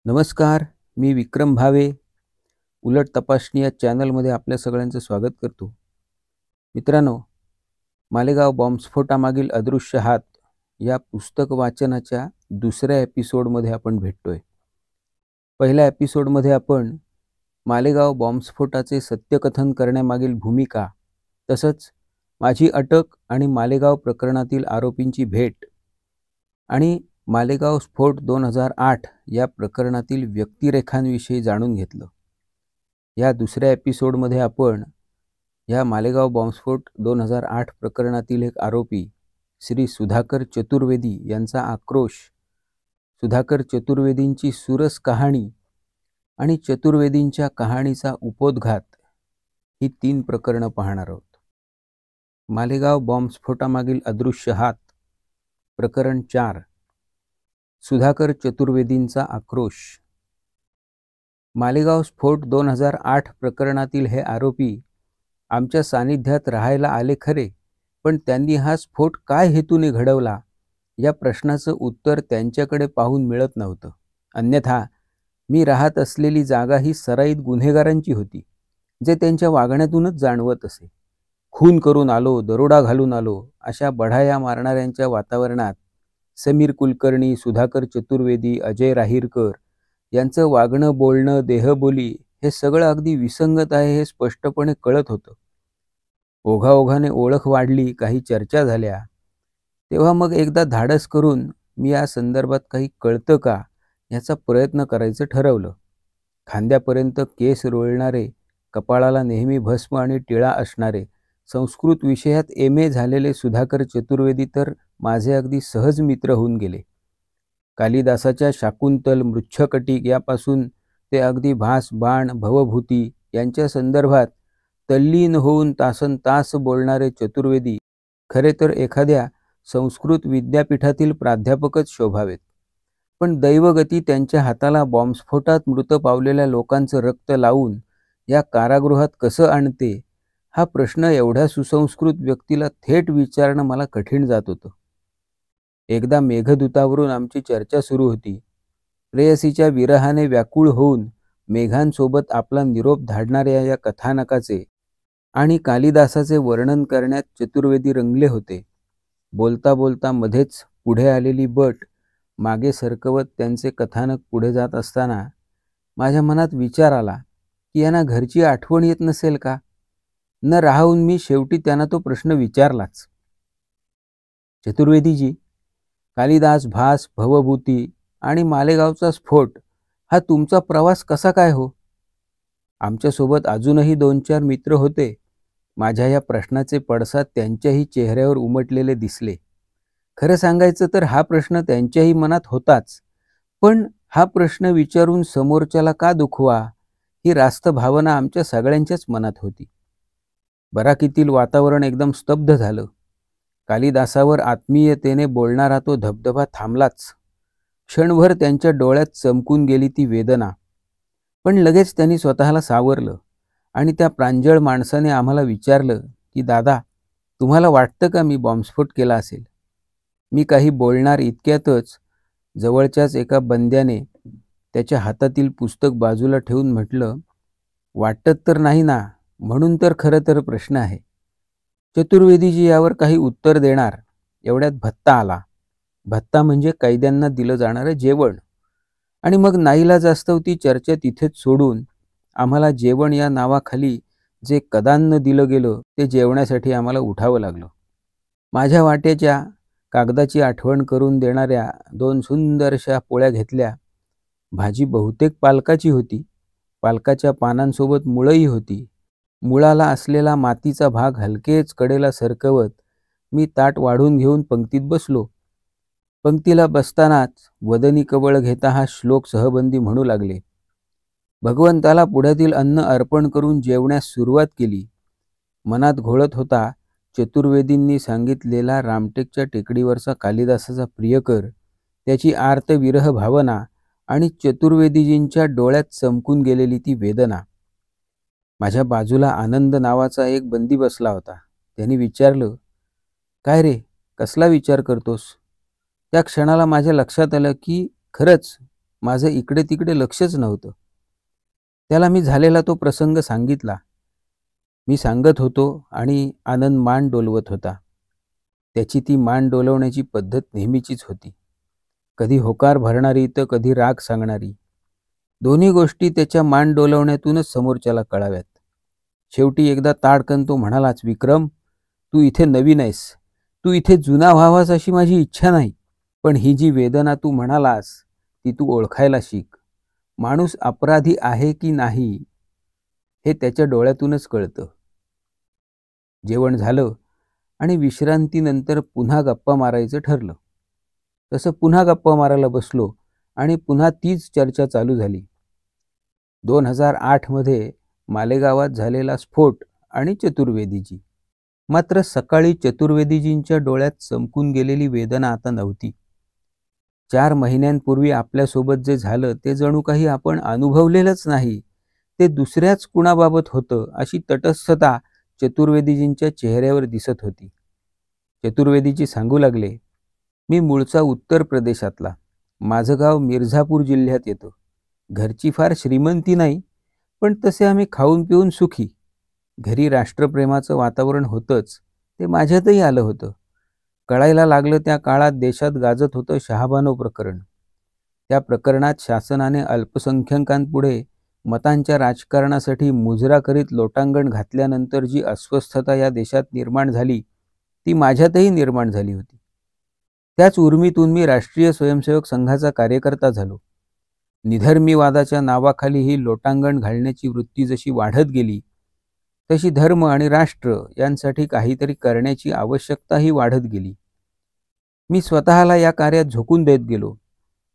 नमस्कार. मी विक्रम भावे. उलट तपासणी या चॅनलमध्ये आपल्या सगळ्यांचं स्वागत करतो. मित्रांनो, मालेगाव बॉम्बस्फोटामागील अदृश्य हात या पुस्तक वाचनाच्या दुसऱ्या एपिसोडमध्ये आपण भेटतोय. पहिल्या एपिसोडमध्ये आपण मालेगाव बॉम्बस्फोटाचे सत्यकथन करण्यामागील भूमिका, तसंच माझी अटक आणि मालेगाव प्रकरणातील आरोपींची भेट आणि मालेगाव स्फोट 2008 या प्रकरणातील व्यक्तिरेखांविषयी जाणून घेतलं. या दुसऱ्या एपिसोडमध्ये आपण या मालेगाव बॉम्बस्फोट 2008 प्रकरणातील एक आरोपी श्री सुधाकर चतुर्वेदी यांचा आक्रोश, सुधाकर चतुर्वेदींची सुरस कहाणी आणि चतुर्वेदींच्या कहाणीचा उपोद्घात ही 3 प्रकरणं पाहणार आहोत. मालेगाव बॉम्बस्फोटामागील अदृश्य हात, प्रकरण 4, सुधाकर चतुर्वेदींचा आक्रोश. मालेगाव स्फोट 2008 प्रकरणातील हे आरोपी आमच्या सानिध्यात राहायला आले खरे, पण त्यांनी हा स्फोट काय हेतूने घडवला या प्रश्नाचं उत्तर त्यांच्याकडे पाहून मिळत नव्हतं. अन्यथा मी राहत असलेली जागा ही सराईत गुन्हेगारांची होती, जे त्यांच्या वागण्यातूनच जाणवत असे. खून करून आलो, दरोडा घालून आलो अशा बढाया मारणाऱ्यांच्या वातावरणात समीर कुलकर्णी, सुधाकर चतुर्वेदी, अजय राहीरकर यांचं वागणं, बोलणं, देहबोली हे सगळं अगदी विसंगत आहे हे स्पष्टपणे कळत होतं. ओघाओघाने ओळख वाढली, काही चर्चा झाल्या. तेव्हा मग एकदा धाडस करून मी या संदर्भात काही कळतं का याचा प्रयत्न करायचं ठरवलं. खांद्यापर्यंत केस रोळणारे, कपाळाला नेहमी भस्म आणि टिळा असणारे, संस्कृत विषयात MA झालेले सुधाकर चतुर्वेदी तर माझे अगदी सहज मित्र होऊन गेले. कालिदासाच्या शाकुंतल, मृच्छकटिक यापासून ते अगदी भास, बाण, भवभूती यांच्या संदर्भात तल्लीन होऊन तासनतास बोलणारे चतुर्वेदी खरे तर एखाद्या संस्कृत विद्यापीठातील प्राध्यापकच शोभावेत. पण दैवगती त्यांच्या हाताला बॉम्बस्फोटात मृत पावलेल्या लोकांचं रक्त लावून या कारागृहात कसं आणते, हा प्रश्न एवढ्या सुसंस्कृत व्यक्तीला थेट विचारणं मला कठीण जात होतं. एकदा मेघदूतावरून आमची चर्चा सुरू होती. प्रेयसीच्या विरहाने व्याकुळ होऊन मेघांसोबत आपला निरोप धाडणाऱ्या या कथानकाचे आणि कालिदासाचे वर्णन करण्यात चतुर्वेदी रंगले होते. बोलता बोलता मध्येच पुढे आलेली बट मागे सरकवत त्यांचे कथानक पुढे जात असताना माझ्या मनात विचार आला की यांना घरची आठवण येत नसेल का. न राहून मी शेवटी त्यांना तो प्रश्न विचारलाच. चतुर्वेदीजी, कालिदास, भास, भवभूती आणि मालेगावचा स्फोट हा तुमचा प्रवास कसा काय हो? आमच्यासोबत अजूनही 2-4 मित्र होते. माझ्या या प्रश्नाचे पडसाद त्यांच्याही चेहऱ्यावर उमटलेले दिसले. खरं सांगायचं तर हा प्रश्न त्यांच्याही मनात होताच, पण हा प्रश्न विचारून समोरच्याला का दुखवा ही रास्त भावना आमच्या सगळ्यांच्याच मनात होती. बराकीतील वातावरण एकदम स्तब्ध झालं. कालिदासावर आत्मीयतेने बोलणारा तो धबधबा थांबलाच. क्षणभर त्यांच्या डोळ्यात चमकून गेली ती वेदना. पण लगेच त्यांनी स्वतःला सावरलं आणि त्या प्रांजळ माणसाने आम्हाला विचारलं की दादा, तुम्हाला वाटतं का मी बॉम्बस्फोट केला असेल? मी काही बोलणार इतक्यातच जवळच्याच एका बंद्याने त्याच्या हातातील पुस्तक बाजूला ठेवून म्हटलं, वाटत तर नाही ना, म्हणून तर खरं तर प्रश्न आहे. चतुर्वेदीजी यावर काही उत्तर देणार एवढ्यात भत्ता आला. भत्ता म्हणजे कैद्यांना दिलं जाणारं जेवण. आणि मग नाईलाजास्तव ती चर्चा तिथेच सोडून आम्हाला जेवण या नावाखाली जे कदान्न दिलं गेलं ते जेवण्यासाठी आम्हाला उठावं लागलं. माझ्या वाट्याच्या कागदाची आठवण करून देणाऱ्या 2 सुंदरशा पोळ्या घेतल्या. भाजी बहुतेक पालकाची होती. पालकाच्या पानांसोबत मुळंही होती. मुळाला असलेला मातीचा भाग हलकेच कडेला सरकवत मी ताट वाढून घेऊन पंक्तीत बसलो. पंक्तीला बसतानाच वदनी कवळ घेता हा श्लोक सहबंदी म्हणू लागले. भगवंताला पुढ्यातील अन्न अर्पण करून जेवण्यास सुरुवात केली. मनात घोळत होता चतुर्वेदींनी सांगितलेला रामटेकच्या टेकडीवरचा कालिदासाचा प्रियकर, त्याची आर्त विरह भावना आणि चतुर्वेदीजींच्या डोळ्यात चमकून गेलेली ती वेदना. माझ्या बाजूला आनंद नावाचा एक बंदी बसला होता. त्यांनी विचारलं, काय रे, कसला विचार करतोस? त्या क्षणाला माझ्या लक्षात आलं की खरंच माझं इकडे तिकडे लक्षच नव्हतं. त्याला मी झालेला तो प्रसंग सांगितला. मी सांगत होतो आणि आनंद मान डोलवत होता. त्याची ती मान डोलवण्याची पद्धत नेहमीचीच होती. कधी होकार भरणारी तर कधी राग सांगणारी. दोन्ही गोष्टी त्याच्या मान डोलवण्यातूनच समोरच्याला कळाव्यात. शेवटी एकदा ताडकन तो म्हणालाच, "विक्रम, तू इथे नवीन आहेस. तू इथे जुना व्हावास अशी माझी इच्छा नाही. पण ही जी वेदना तू म्हणालास ती तू ओळखायला शिक. माणूस अपराधी आहे की नाही हे त्याच्या डोळ्यातूनच कळतं." जेवण झालं आणि विश्रांतीनंतर पुन्हा गप्पा मारायचं ठरलं. तसं पुन्हा गप्पा मारायला बसलो आणि पुन्हा तीच चर्चा चालू झाली. 2008 मध्ये मालेगावात झालेला स्फोट आणि चतुर्वेदीजी. मात्र सकाळी चतुर्वेदीजींच्या डोळ्यात चमकून गेलेली वेदना आता नव्हती. 4 महिन्यांपूर्वी आपल्यासोबत जे झालं ते जणू काही आपण अनुभवलेलंच नाही. ते दुसऱ्याच कुणाबाबत होतं अशी तटस्थता चतुर्वेदीजींच्या चेहऱ्यावर दिसत होती. चतुर्वेदीजी सांगू लागले, "मी मूळचा उत्तर प्रदेशातला. माझं गाव मिर्झापूर जिल्ह्यात येतं. घरची फार श्रीमंती नाही, पण तसे आम्ही खाऊन पिऊन सुखी. घरी राष्ट्रप्रेमाचं वातावरण होतंच, ते माझ्यातही आलं होतं. कळायला लागलं त्या काळात देशात गाजत होतं शहाबानो प्रकरण. त्या प्रकरणात शासनाने अल्पसंख्याकांपुढे मतांच्या राजकारणासाठी मुजरा करीत लोटांगण घातल्यानंतर जी अस्वस्थता या देशात निर्माण झाली, ती माझ्यातही निर्माण झाली होती. त्याच उर्मीतून मी राष्ट्रीय स्वयंसेवक संघाचा कार्यकर्ता झालो. निधर्मीवादाच्या नावाखाली ही लोटांगण घालण्याची वृत्ती जशी वाढत गेली, तशी धर्म आणि राष्ट्र यांसाठी काहीतरी करण्याची आवश्यकताही वाढत गेली. मी स्वतःला या कार्यात झोकून देत गेलो.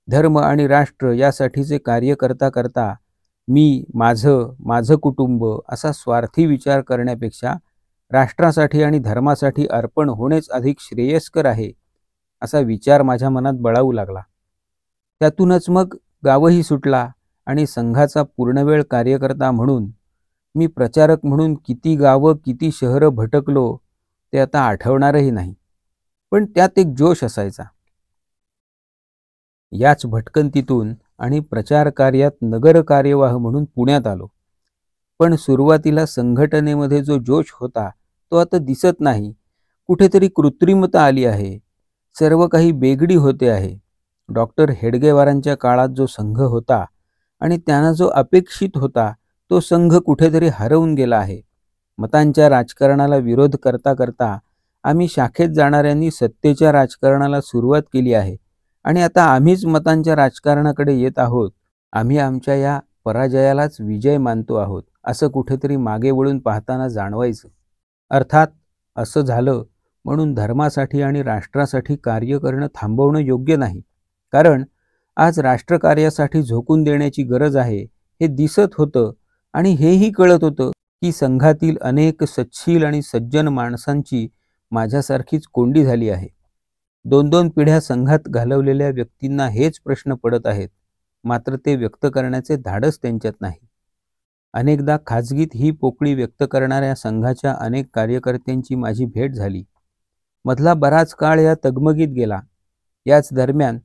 धर्म आणि राष्ट्र यासाठीचे कार्य करता करता मी, माझं कुटुंब असा स्वार्थी विचार करण्यापेक्षा राष्ट्रासाठी आणि धर्मासाठी अर्पण होणेच अधिक श्रेयस्कर आहे, असा विचार माझ्या मनात बळावू लागला. त्यातूनच मग गावही सुटला आणि संघाचा पूर्णवेळ कार्यकर्ता म्हणून मी प्रचारक म्हणून किती गावं किती शहरं भटकलो ते आता आठवणारही नाही. पण त्यात एक जोश असायचा. याच भटकंतीतून आणि प्रचार कार्यात नगर कार्यवाह म्हणून पुण्यात आलो. पण सुरुवातीला संघटनेमध्ये जो जोश होता तो आता दिसत नाही. कुठेतरी कृत्रिमता आली आहे. सर्व काही बेगडी होते आहे. डॉक्टर हेडगेवारांच्या काळात जो संघ होता आणि त्यांना जो अपेक्षित होता तो संघ कुठेतरी हरवून गेला आहे. मतांच्या राजकारणाला विरोध करता करता आम्ही शाखेत जाणाऱ्यांनी सत्तेच्या राजकारणाला सुरुवात केली आहे आणि आता आम्हीच मतांच्या राजकारणाकडे येत आहोत. आम्ही आमच्या या पराजयालाच विजय मानतो आहोत असं कुठेतरी मागे वळून पाहताना जाणवायचं. अर्थात असं झालं म्हणून धर्मासाठी आणि राष्ट्रासाठी कार्य करणं थांबवणं योग्य नाही. कारण आज राष्ट्रकार्यासाठी झोकून देण्याची गरज आहे हे दिसत होतं आणि हेही कळत होतं की संघातील अनेक सच्छील आणि सज्जन माणसांची माझ्यासारखीच कोंडी झाली आहे. 2-2 पिढ्या संघात घालवलेल्या व्यक्तींना हेच प्रश्न पडत आहेत, मात्र ते व्यक्त करण्याचे धाडस त्यांच्यात नाही. अनेकदा खाजगीत ही पोकळी व्यक्त करणाऱ्या संघाच्या अनेक कार्यकर्त्यांची माझी भेट झाली. मधला बराच काळ या तगमगीत गेला. याच दरम्यान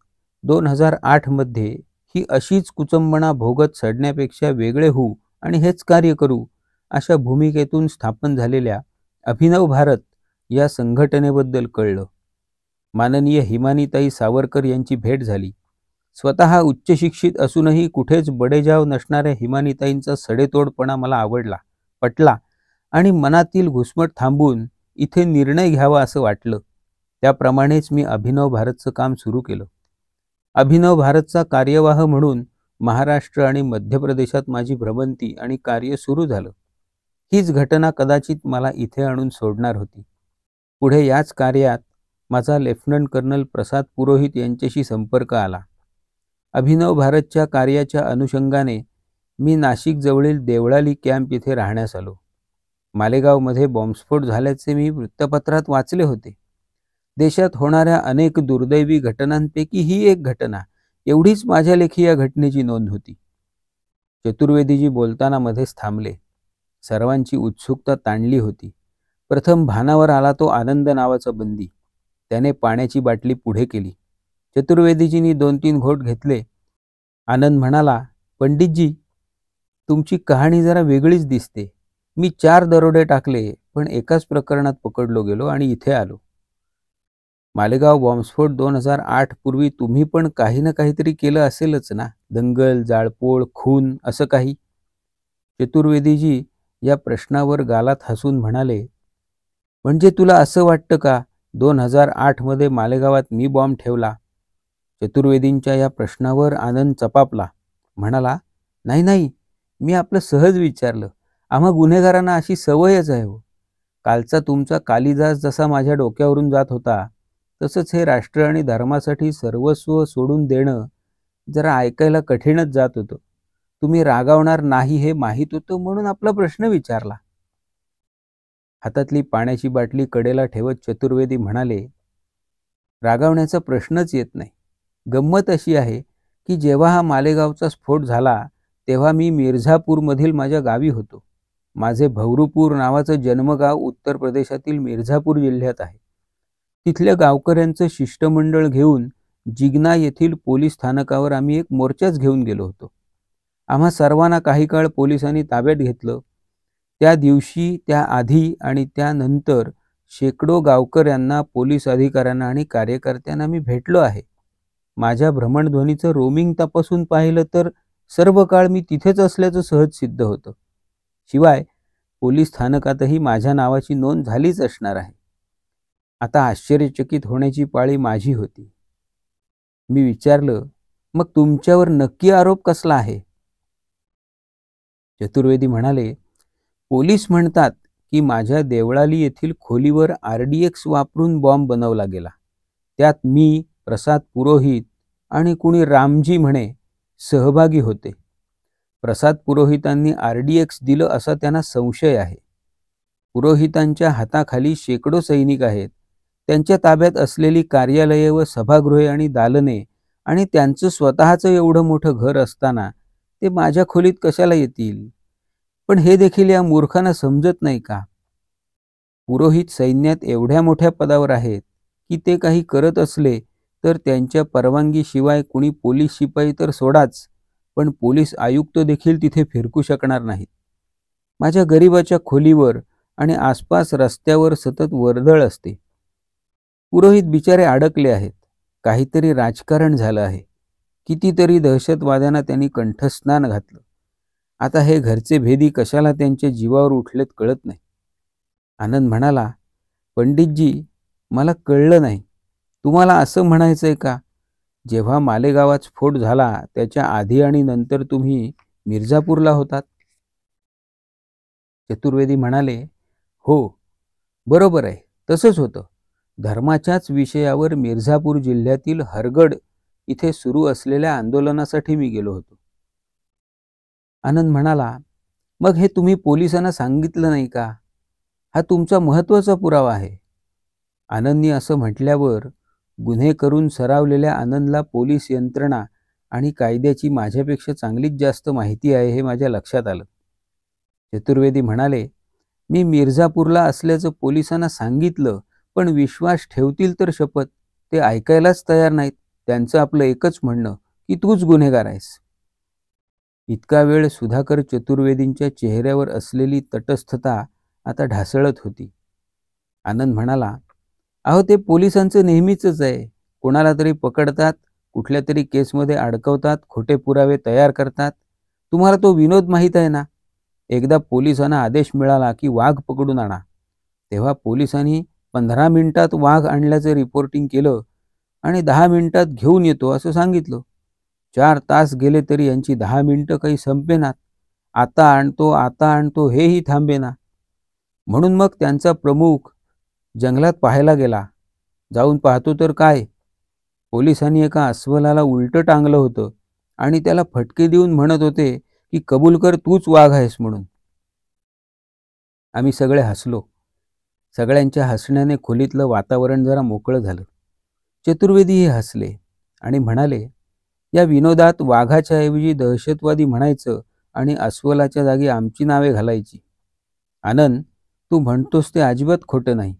2008 मध्ये ही अशीच कुचंबणा भोगत सडण्यापेक्षा वेगळे होऊ आणि हेच कार्य करू अशा भूमिकेतून स्थापन झालेल्या अभिनव भारत या संघटनेबद्दल कळलं. माननीय हिमानीताई सावरकर यांची भेट झाली. स्वतः उच्च शिक्षित असूनही कुठेच बडेजाव नसणाऱ्या हिमानीताईंचा सडेतोडपणा मला आवडला, पटला आणि मनातील घुसमट थांबून इथे निर्णय घ्यावा असं वाटलं. त्याप्रमाणेच मी अभिनव भारतचं काम सुरू केलं. अभिनव भारतचा कार्यवाह म्हणून महाराष्ट्र आणि मध्य प्रदेशात माझी भ्रमंती आणि कार्य सुरू झालं. हीच घटना कदाचित मला इथे आणून सोडणार होती. पुढे याच कार्यात माझा लेफ्टनंट कर्नल प्रसाद पुरोहित यांच्याशी संपर्क आला. अभिनव भारतच्या कार्याच्या अनुषंगाने मी नाशिक जवळील देवळाली कॅम्प येथे राहण्यास आलो. मालेगावमध्ये बॉम्बस्फोट झाल्याचे मी वृत्तपत्रात वाचले होते. देशात होणाऱ्या अनेक दुर्दैवी घटनांपैकी ही एक घटना, एवढीच माझ्या लेखी या घटनेची नोंद होती. चतुर्वेदीजी बोलताना मध्येच थांबले. सर्वांची उत्सुकता ताणली होती. प्रथम भानावर आला तो आनंद नावाचा बंदी. त्याने पाण्याची बाटली पुढे केली. चतुर्वेदीजींनी 2-3 घोट घेतले आनंद म्हणाला, पंडितजी, तुमची कहाणी जरा वेगळीच दिसते. मी 4 दरोडे टाकले, पण एकाच प्रकरणात पकडलो गेलो आणि इथे आलो. मालेगाव बॉम्बस्फोट 2008 पूर्वी तुम्ही पण काही ना काहीतरी केलं असेलच ना? दंगल, जाळपोळ, खून असं काही? चतुर्वेदीजी या प्रश्नावर गालात हसून म्हणाले, म्हणजे तुला असं वाटतं का 2008 मध्ये मालेगावात मी बॉम्ब ठेवला? चतुर्वेदींच्या या प्रश्नावर आनंद चपापला. म्हणाला, नाही नाही, मी आपलं सहज विचारलं. आम्हा गुन्हेगारांना अशी सवयच आहे हो. कालचा तुमचा कालिदास जसा माझ्या डोक्यावरून जात होता, तसंच हे राष्ट्र आणि धर्मासाठी सर्वस्व सोडून देणं जरा ऐकायला कठीणच जात होतं. तुम्ही रागावणार नाही हे माहीत होतं म्हणून आपला प्रश्न विचारला. हातातली पाण्याची बाटली कडेला ठेवत चतुर्वेदी म्हणाले, रागावण्याचा प्रश्नच येत नाही. गंमत अशी आहे की जेव्हा हा मालेगावचा स्फोट झाला, तेव्हा मी मिर्झापूरमधील माझ्या गावी होतो. माझे भवरूपूर नावाचं जन्मगाव उत्तर प्रदेशातील मिर्झापूर जिल्ह्यात आहे. तिथल्या गावकऱ्यांचं शिष्टमंडळ घेऊन जिगना येथील पोलीस स्थानकावर आम्ही एक मोर्चाच घेऊन गेलो होतो. आम्हा सर्वांना काही काळ पोलिसांनी ताब्यात घेतलं. त्या दिवशी, त्याआधी आणि त्यानंतर शेकडो गावकऱ्यांना, पोलीस अधिकाऱ्यांना आणि कार्यकर्त्यांना मी भेटलो आहे. माझ्या भ्रमणध्वनीचं रोमिंग तपासून पाहिलं तर सर्व काळ मी तिथेच असल्याचं सहज सिद्ध होतं. शिवाय पोलीस स्थानकातही माझ्या नावाची नोंद झालीच असणार आहे. आता आश्चर्यचकित होण्याची पाळी माझी होती. मी विचारलं, मग तुमच्यावर नक्की आरोप कसला आहे? चतुर्वेदी म्हणाले, पोलीस म्हणतात की माझ्या देवळाली येथील खोलीवर RDX वापरून बॉम्ब बनवला गेला. त्यात मी, प्रसाद पुरोहित आणि कुणी रामजी म्हणे सहभागी होते. प्रसाद पुरोहितांनी RDX दिलं असा त्यांना संशय आहे. पुरोहितांच्या हाताखाली शेकडो सैनिक आहेत. त्यांच्या ताब्यात असलेली कार्यालये व सभागृहे आणि दालने आणि त्यांचं स्वतःचं एवढं मोठं घर असताना ते माझ्या खोलीत कशाला येतील? पण हे देखील या मूर्खांना समजत नाही का? पुरोहित सैन्यात एवढ्या मोठ्या पदावर आहेत की ते काही करत असले तर त्यांच्या परवानगीशिवाय कुणी पोलीस शिपाई तर सोडाच, पण पोलीस आयुक्त देखील तिथे फिरकू शकणार नाहीत. माझ्या गरिबाच्या खोलीवर आणि आसपास रस्त्यावर सतत वर्दळ असते. पुरोहित बिचारे अडकले आहेत. काहीतरी राजकारण झालं आहे. कितीतरी दहशतवाद्यांना त्यांनी कंठस्नान घातलं. आता हे घरचे भेदी कशाला त्यांच्या जीवावर उठलेत कळत नाही. आनंद म्हणाला, पंडितजी, मला कळलं नाही. तुम्हाला असं म्हणायचंय का, जेव्हा मालेगावात स्फोट झाला त्याच्या आधी आणि नंतर तुम्ही मिर्झापूरला होतात? चतुर्वेदी म्हणाले, हो, बरोबर आहे, तसंच होतं. धर्माच्याच विषयावर मिर्झापूर जिल्ह्यातील हरगड इथे सुरू असलेल्या आंदोलनासाठी मी गेलो होतो. आनंद म्हणाला, मग हे तुम्ही पोलिसांना सांगितलं नाही का? हा तुमचा महत्त्वाचा पुरावा आहे. आनंदनी असं म्हटल्यावर गुन्हे करून सरावलेल्या आनंदला पोलीस यंत्रणा आणि कायद्याची माझ्यापेक्षा चांगलीच जास्त माहिती आहे हे माझ्या लक्षात आलं. चतुर्वेदी म्हणाले, मी मिर्झापूरला असल्याचं पोलिसांना सांगितलं, पण विश्वास ठेवतील तर शपथ, ते ऐकायलाच तयार नाहीत. त्यांचं आपलं एकच म्हणणं की तूच गुन्हेगार आहेस. इतका वेळ सुधाकर चतुर्वेदींच्या चेहऱ्यावर असलेली तटस्थता आता ढासळत होती. आनंद म्हणाला, अहो, ते पोलिसांचं नेहमीचंच आहे. कोणाला तरी पकडतात, कुठल्या तरी केसमध्ये अडकवतात, खोटे पुरावे तयार करतात. तुम्हाला तो विनोद माहीत आहे ना? एकदा पोलिसांना आदेश मिळाला की वाघ पकडून आणा. तेव्हा पोलिसांनी 15 मिनिटात वाघ आणल्याचं रिपोर्टिंग केलं आणि 10 मिनिटात घेऊन येतो असं सांगितलं. 4 तास गेले तरी यांची 10 मिनिटं काही संपेनात. आता आणतो हेही थांबेना. म्हणून मग त्यांचा प्रमुख जंगलात पाहायला गेला. जाऊन पाहतो तर काय, पोलिसांनी एका अस्वलाला उलटं टांगलं होतं आणि त्याला फटके देऊन म्हणत होते की कबूल कर, तूच वाघ आहेस म्हणून. आम्ही सगळे हसलो. सगळ्यांच्या हसण्याने खोलीतलं वातावरण जरा मोकळं झालं. चतुर्वेदीही हसले आणि म्हणाले, या विनोदात वाघाच्या ऐवजी दहशतवादी म्हणायचं आणि अस्वलाच्या जागी आमची नावे घालायची. आनंद, तू म्हणतोस ते अजिबात खोटं नाही.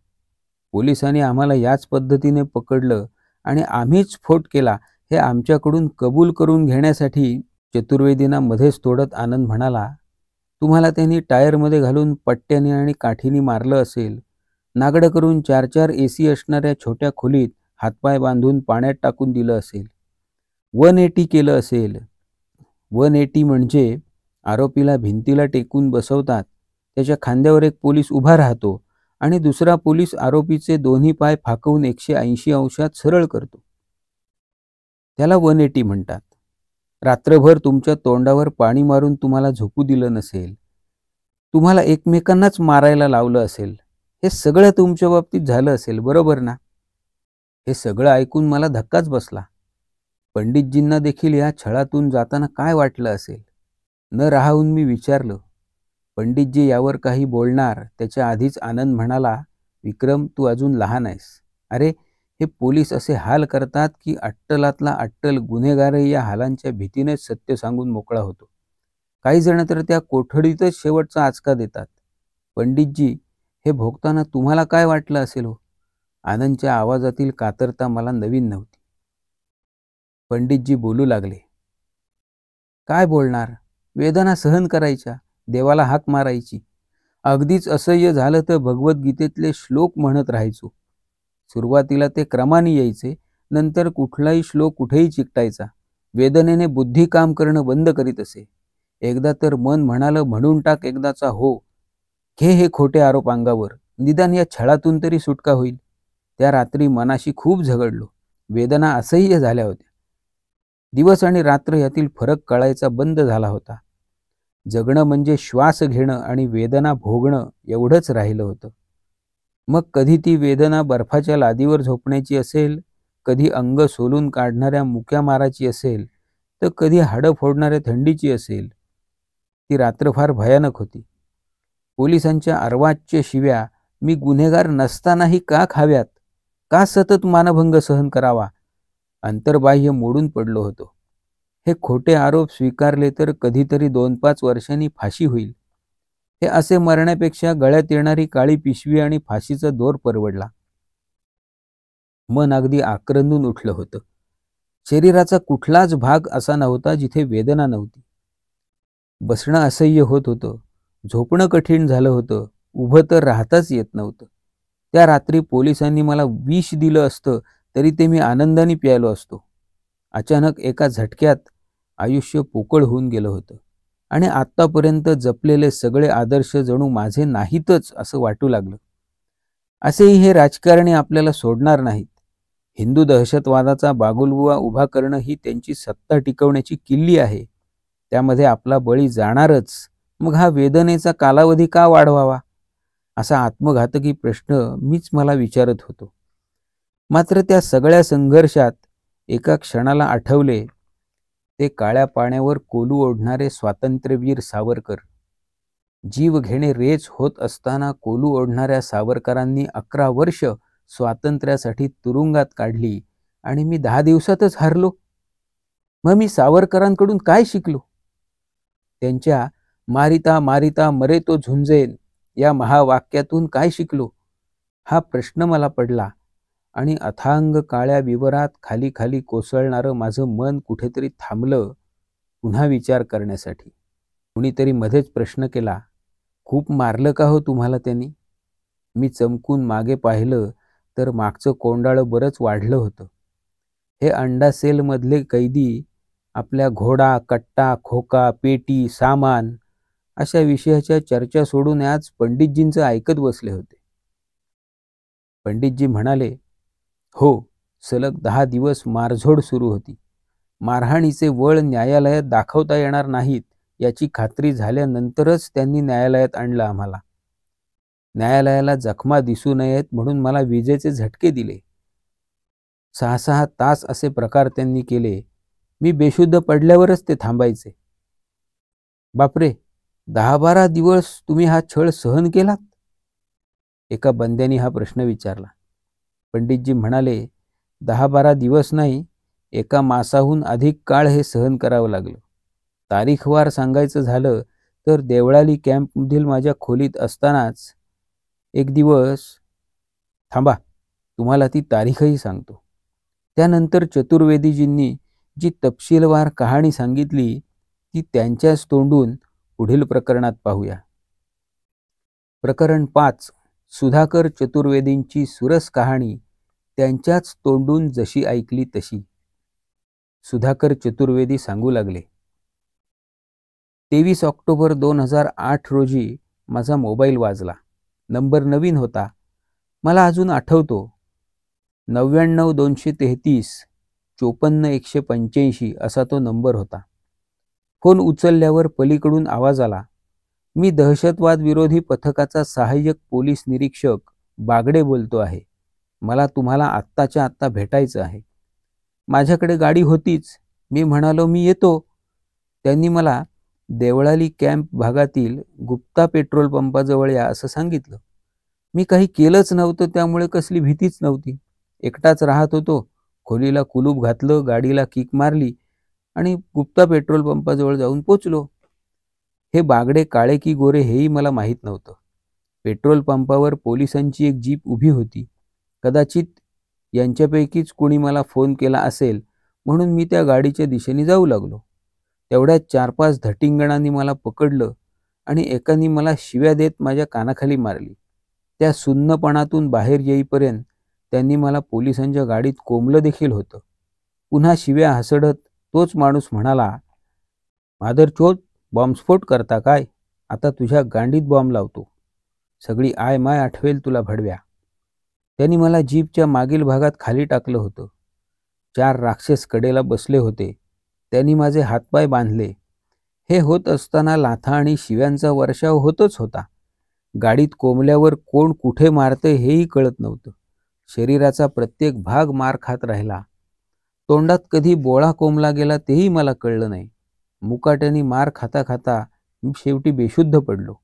पोलिसांनी आम्हाला याच पद्धतीने पकडलं आणि आम्हीच स्फोट केला हे आमच्याकडून कबूल करून घेण्यासाठी चतुर्वेदींना मध्येच तोडत आनंद म्हणाला, तुम्हाला त्यांनी टायरमध्ये घालून पट्ट्याने आणि काठीने मारलं असेल, नागडं करून 4-4 AC असणाऱ्या छोट्या खोलीत हातपाय बांधून पाण्यात टाकून दिलं असेल, 180 केलं असेल. 180 म्हणजे आरोपीला भिंतीला टेकून बसवतात, त्याच्या खांद्यावर एक पोलीस उभा राहतो आणि दुसरा पोलीस आरोपीचे दोन्ही पाय फाकवून 180 अंशात सरळ करतो. त्याला 180 म्हणतात. रात्रभर तुमच्या तोंडावर पाणी मारून तुम्हाला झोपू दिलं नसेल, तुम्हाला एकमेकांनाच मारायला लावलं असेल, हे सगळं तुमच्या बाबतीत झालं असेल, बरोबर ना? हे सगळं ऐकून मला धक्काच बसला. पंडितजींना देखील या छळातून जाताना काय वाटलं असेल? न राहून मी विचारलं. पंडितजी यावर काही बोलणार त्याच्या आधीच आनंद म्हणाला, विक्रम, तू अजून लहान आहेस. अरे, हे पोलीस असे हाल करतात की अट्टलातला अट्टल गुन्हेगारही या हालांच्या भीतीनेच सत्य सांगून मोकळा होतो. काही जण तर त्या कोठडीतच शेवटचा आचका देतात. पंडितजी, हे भोगताना तुम्हाला काय वाटलं असेल हो? आनंदच्या आवाजातील कातरता मला नवीन नव्हती. पंडितजी बोलू लागले. काय बोलणार? वेदना सहन करायच्या, देवाला हाक मारायची. अगदीच असह्य झालं तर भगवद्गीतेतले श्लोक म्हणत राहायचो. सुरुवातीला ते क्रमाने यायचे, नंतर कुठलाही श्लोक कुठेही चिकटायचा. वेदनेने बुद्धी काम करणं बंद करीत असे. एकदा तर मन म्हणालं, म्हणून टाक एकदाचा हो, घे हे खोटे आरोप अंगावर, निदान या छळातून तरी सुटका होईल. त्या रात्री मनाशी खूप झगडलो. वेदना असह्य झाल्या होत्या. दिवस आणि रात्र यातील फरक कळायचा बंद झाला होता. जगणं म्हणजे श्वास घेणं आणि वेदना भोगणं एवढंच राहिलं होतं. मग कधी ती वेदना बर्फाच्या लादीवर झोपण्याची असेल, कधी अंग सोलून काढणाऱ्या मुक्या माराची असेल, तर कधी हाडं फोडणाऱ्या थंडीची असेल. ती रात्र फार भयानक होती. पोलिसांच्या अर्वाच्य शिव्या मी गुन्हेगार नसतानाही का खाव्यात? का सतत मानभंग सहन करावा? अंतर्बाह्य मोडून पडलो होतो. हे खोटे आरोप स्वीकारले तर कधीतरी 2-5 वर्षांनी फाशी होईल. हे असे मरण्यापेक्षा गळ्यात येणारी काळी पिशवी आणि फाशीचा दोर परवडला. मन अगदी आक्रंदून उठलं होतं. शरीराचा कुठलाच भाग असा नव्हता जिथे वेदना नव्हती. बसणं असह्य होत होतं. झोपणं कठीण झालं होतं. उभं तर राहताच येत नव्हतं. त्या रात्री पोलिसांनी मला विष दिलं असतं तरी ते मी आनंदाने प्यायलो असतो. अचानक एका झटक्यात आयुष्य पोकळ होऊन गेलं होतं आणि आत्तापर्यंत जपलेले सगळे आदर्श जणू माझे नाहीतच असं वाटू लागलं. असेही हे राजकारणी आपल्याला सोडणार नाहीत. हिंदू दहशतवादाचा बागुलबुवा उभा करणं ही त्यांची सत्ता टिकवण्याची किल्ली आहे. त्यामध्ये आपला बळी जाणारच. मग हा वेदनेचा कालावधी का वाढवावा? असा आत्मघातकी प्रश्न मीच मला विचारत होतो. मात्र त्या सगळ्या संघर्षात एका क्षणाला आठवले ते काळ्या पाण्यावर कोलू ओढणारे स्वातंत्र्यवीर सावरकर. जीव घेणे रेच होत असताना कोलू ओढणाऱ्या सावरकरांनी 11 वर्ष स्वातंत्र्यासाठी तुरुंगात काढली आणि मी 10 दिवसातच हारलो. मग मी सावरकरांकडून काय शिकलो? त्यांच्या मारिता मारिता मरे तो झुंजेन या महावाक्यातून काय शिकलो? हा प्रश्न मला पडला आणि अथांग काळ्या विवरात खाली खाली कोसळणारं माझं मन कुठेतरी थांबलं पुन्हा विचार करण्यासाठी. कुणीतरी मध्येच प्रश्न केला, खूप मारलं का हो तुम्हाला त्यांनी? मी चमकून मागे पाहिलं तर मागचं कोंडाळं बरंच वाढलं होतं. हे अंडा सेलमधले कैदी आपल्या घोडा, कट्टा, खोका, पेटी, सामान अशा विषयाच्या चर्चा सोडून आज पंडितजींचं ऐकत बसले होते. पंडितजी म्हणाले, हो, सलग 10 दिवस मारझोड सुरू होती. मारहाणीचे वळ न्यायालयात दाखवता येणार नाहीत याची खात्री झाल्यानंतरच त्यांनी न्यायालयात आणलं आम्हाला. न्यायालयाला जखमा दिसू नयेत म्हणून मला विजेचे झटके दिले. 6-6 तास असे प्रकार त्यांनी केले. मी बेशुद्ध पडल्यावरच ते थांबायचे. बापरे, 10-12 दिवस तुम्ही हा छळ सहन केलात? एका बंद्याने हा प्रश्न विचारला. पंडितजी म्हणाले, 10-12 दिवस नाही, एका मासाहून अधिक काळ हे सहन करावं लागलं. तारीखवार सांगायचं झालं तर देवळाली कॅम्पमधील माझ्या खोलीत असतानाच एक दिवस, थांबा, तुम्हाला ती तारीखही सांगतो. त्यानंतर चतुर्वेदीजींनी जी तपशीलवार कहाणी सांगितली ती त्यांच्याच तोंडून पुढील प्रकरणात पाहूया. प्रकरण 5. सुधाकर चतुर्वेदींची सुरस कहाणी त्यांच्याच तोंडून जशी ऐकली तशी. सुधाकर चतुर्वेदी सांगू लागले. 23 ऑक्टोबर 2008 रोजी माझा मोबाईल वाजला. नंबर नवीन होता. मला अजून आठवतो. 99-233 54-185 असा तो नंबर होता. फोन उचलल्यावर पलीकडून आवाज आला. मी दहशतवाद विरोधी पथकाचा सहाय्यक पोलीस निरीक्षक बागडे बोलतो आहे. मला तुम्हाला आत्ताच्या आत्ता भेटायचं आहे. माझ्याकडे गाडी होतीच. मी म्हणालो मी येतो. त्यांनी मला देवळाली कॅम्प भागातील गुप्ता पेट्रोल पंपाजवळ या असं सांगितलं. मी काही केलंच नव्हतं, त्यामुळे कसली भीतीच नव्हती. एकटाच राहत होतो. खोलीला कुलूप घातलं, गाडीला किक मारली आणि गुप्ता पेट्रोल पंपाजवळ जाऊन पोचलो. हे बागडे काळे की गोरे हेही मला माहीत नव्हतं. पेट्रोल पंपावर पोलिसांची एक जीप उभी होती. कदाचित यांच्यापैकीच कोणी मला फोन केला असेल म्हणून मी त्या गाडीच्या दिशेने जाऊ लागलो. तेवढ्यात 4-5 धटिंगणांनी मला पकडलं आणि एकाने मला शिव्या देत माझ्या कानाखाली मारली. त्या सुन्नपणातून बाहेर येईपर्यंत त्यांनी मला पोलिसांच्या गाडीत कोंबलं देखील होतं. पुन्हा शिव्या हसडत तोच माणूस म्हणाला, मादरचोद, बॉम्बस्फोट करता काय? आता तुझ्या गांडीत बॉम्ब लावतो. सगळी आय माय आठवेल तुला भडव्या. त्यांनी मला जीपच्या मागील भागात खाली टाकलं होतं. 4 राक्षस कडेला बसले होते. त्यांनी माझे हातपाय बांधले. हे होत असताना लाथा आणि शिव्यांचा वर्षाव होतच होता. गाडीत कोंबल्यावर कोण कुठे मारते हेही कळत नव्हतं. शरीराचा प्रत्येक भाग मार खात राहिला. तोंडात कधी बोळा कोंबला गेला तेही मला कळलं नाही. मुकाट्याने मार खाता खाता मी शेवटी बेशुद्ध पडलो.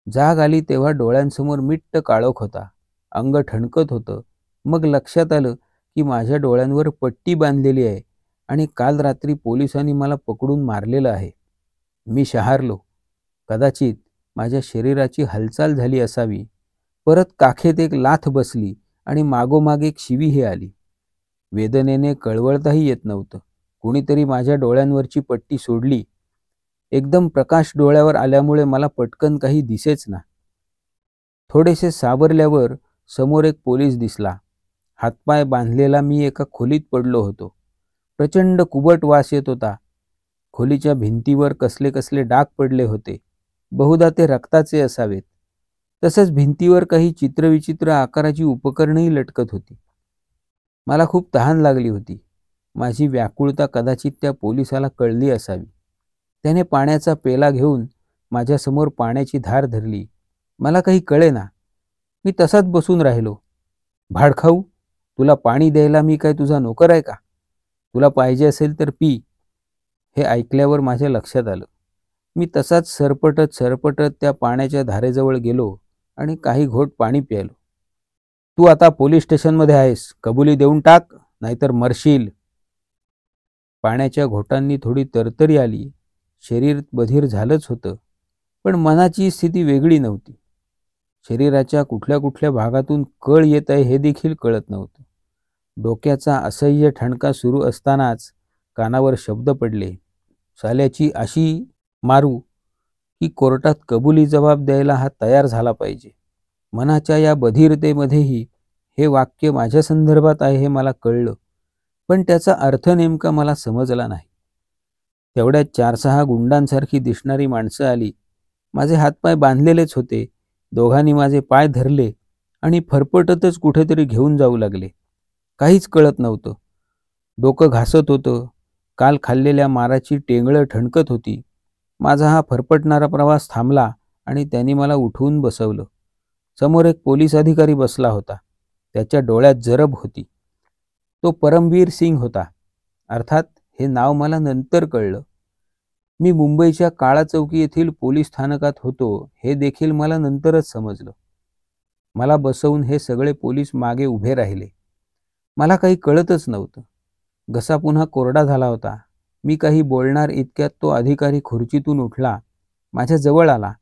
जाग आली तेव्हा डोळ्यांसमोर मिट्ट काळोख होता. अंग ठणकत होतं. मग लक्षात आलं की माझ्या डोळ्यांवर पट्टी बांधलेली आहे आणि काल रात्री पोलिसांनी मला पकडून मारलेलं आहे. मी शहारलो. कदाचित माझ्या शरीराची हालचाल झाली असावी. परत काखेत एक लाथ बसली आणि मागोमाग एक शिवीही आली. वेदनेने कळवळताही येत नव्हतं. कुणीतरी माझ्या डोळ्यांवरची पट्टी सोडली. एकदम प्रकाश डोळ्यावर आल्यामुळे मला पटकन काही दिसेच ना. थोडेसे सावरल्यावर समोर एक पोलीस दिसला. हातपाय बांधलेला मी एका खोलीत पडलो होतो. प्रचंड कुबट वास येत होता. खोलीच्या भिंतीवर कसले कसले डाग पडले होते. बहुधा ते रक्ताचे असावेत. तसंच भिंतीवर काही चित्रविचित्र आकाराची उपकरणंही लटकत होती. मला खूप तहान लागली होती. माझी व्याकुळता कदाचित त्या पोलिसाला कळली असावी. त्याने पाण्याचा पेला घेऊन माझ्यासमोर पाण्याची धार धरली. मला काही कळेना. मी तसाच बसून राहिलो. भाडखाऊ, तुला पाणी द्यायला मी काय तुझा नोकर आहे का? तुला पाहिजे असेल तर पी. हे ऐकल्यावर माझ्या लक्षात आलं. मी तसाच सरपटत सरपटत त्या पाण्याच्या धारेजवळ गेलो आणि काही घोट पाणी प्यायलो. तू आता पोलीस स्टेशनमध्ये आहेस. कबुली देऊन टाक, नाहीतर मरशील. पाण्याच्या घोटांनी थोडी तरतरी आली. शरीर बधीर झालंच होतं, पण मनाची स्थिती वेगळी नव्हती. शरीराच्या कुठल्या कुठल्या भागातून कळ येत आहे हे देखील कळत नव्हतं. डोक्याचा असह्य ठणका सुरू असतानाच कानावर शब्द पडले. साल्याची अशी मारू की कोर्टात कबुली जबाब द्यायला हा तयार झाला पाहिजे. मनाच्या या बधिरतेमध्येही हे वाक्य माझ्या संदर्भात आहे हे मला कळलं, पण त्याचा अर्थ नेमका मला समजला नाही. तेवढ्यात 4-6 गुंडांसारखी दिसणारी माणसं आली. माझे हातपाय बांधलेलेच होते. दोघांनी माझे पाय धरले आणि फरफटतच कुठेतरी घेऊन जाऊ लागले. काहीच कळत नव्हतं. डोकं घासत होतं. काल खाल्लेल्या माराची टेंगळं ठणकत होती. माझा हा फरफटणारा प्रवास थांबला आणि त्यांनी मला उठवून बसवलं. समोर एक पोलीस अधिकारी बसला होता. त्याच्या डोळ्यात जरब होती. तो परमवीर सिंग होता. अर्थात हे नाव मला नंतर कळलं. मी मुंबईच्या काळा चौकी येथील पोलीस स्थानकात होतो हे देखील मला नंतरच समजलं. मला बसवून हे सगळे पोलीस मागे उभे राहिले. मला काही कळतच नव्हतं. घसा पुन्हा कोरडा झाला होता. मी काही बोलणार इतक्यात तो अधिकारी खुर्चीतून उठला, माझ्या जवळ आला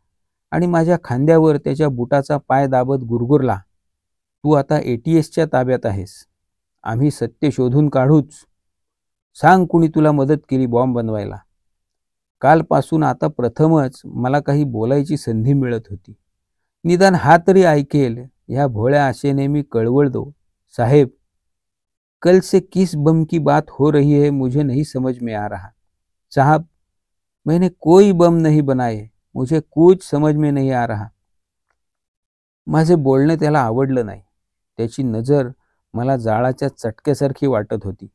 आणि माझ्या खांद्यावर त्याच्या बुटाचा पाय दाबत गुरगुरला. तू आता ATSच्या ताब्यात आहेस. आम्ही सत्य शोधून काढूच. सांग कुणी तुला मदत केली बॉम्ब बनवायला. कालपासून आता प्रथमच मला काही बोलायची संधी मिळत होती. निदान हा तरी ऐकेल ह्या भोळ्या आशेने मी कळवळलो, साहेब, कल से किस बम की बात हो रही है मुझे नहीं समझ में आ रहा. साहब, मैंने कोई बम नहीं बनाए, मुझे कुछ समझ में नहीं आ रहा. माझे बोलणे त्याला आवडलं नाही. त्याची नजर मला जाळाच्या चटक्यासारखी वाटत होती.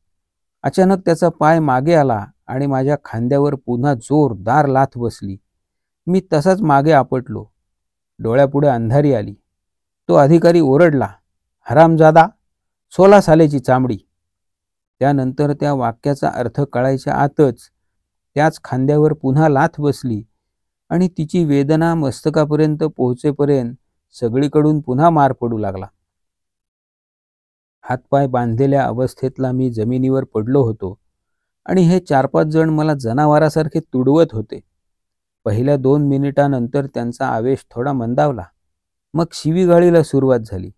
अचानक त्याचा पाय मागे आला आणि माझ्या खांद्यावर पुन्हा जोरदार लाथ बसली. मी तसाच मागे आपटलो. डोळ्यापुढे अंधारी आली. तो अधिकारी ओरडला, हरामजादा, सोला सालेची चामडी. त्यानंतर त्या वाक्याचा अर्थ कळायच्या आतच त्याच खांद्यावर पुन्हा लाथ बसली आणि तिची वेदना मस्तकापर्यंत पोहोचेपर्यंत सगळीकडून पुन्हा मार पडू लागला. हातपाय बांधलेल्या अवस्थेतला मी जमिनीवर पडलो होतो आणि हे 4-5 जण मला जनावरासारखे तुडवत होते. पहिल्या 2 मिनिटांनंतर त्यांचा आवेश थोडा मंदावला. मग शिवीगाळीला सुरुवात झाली.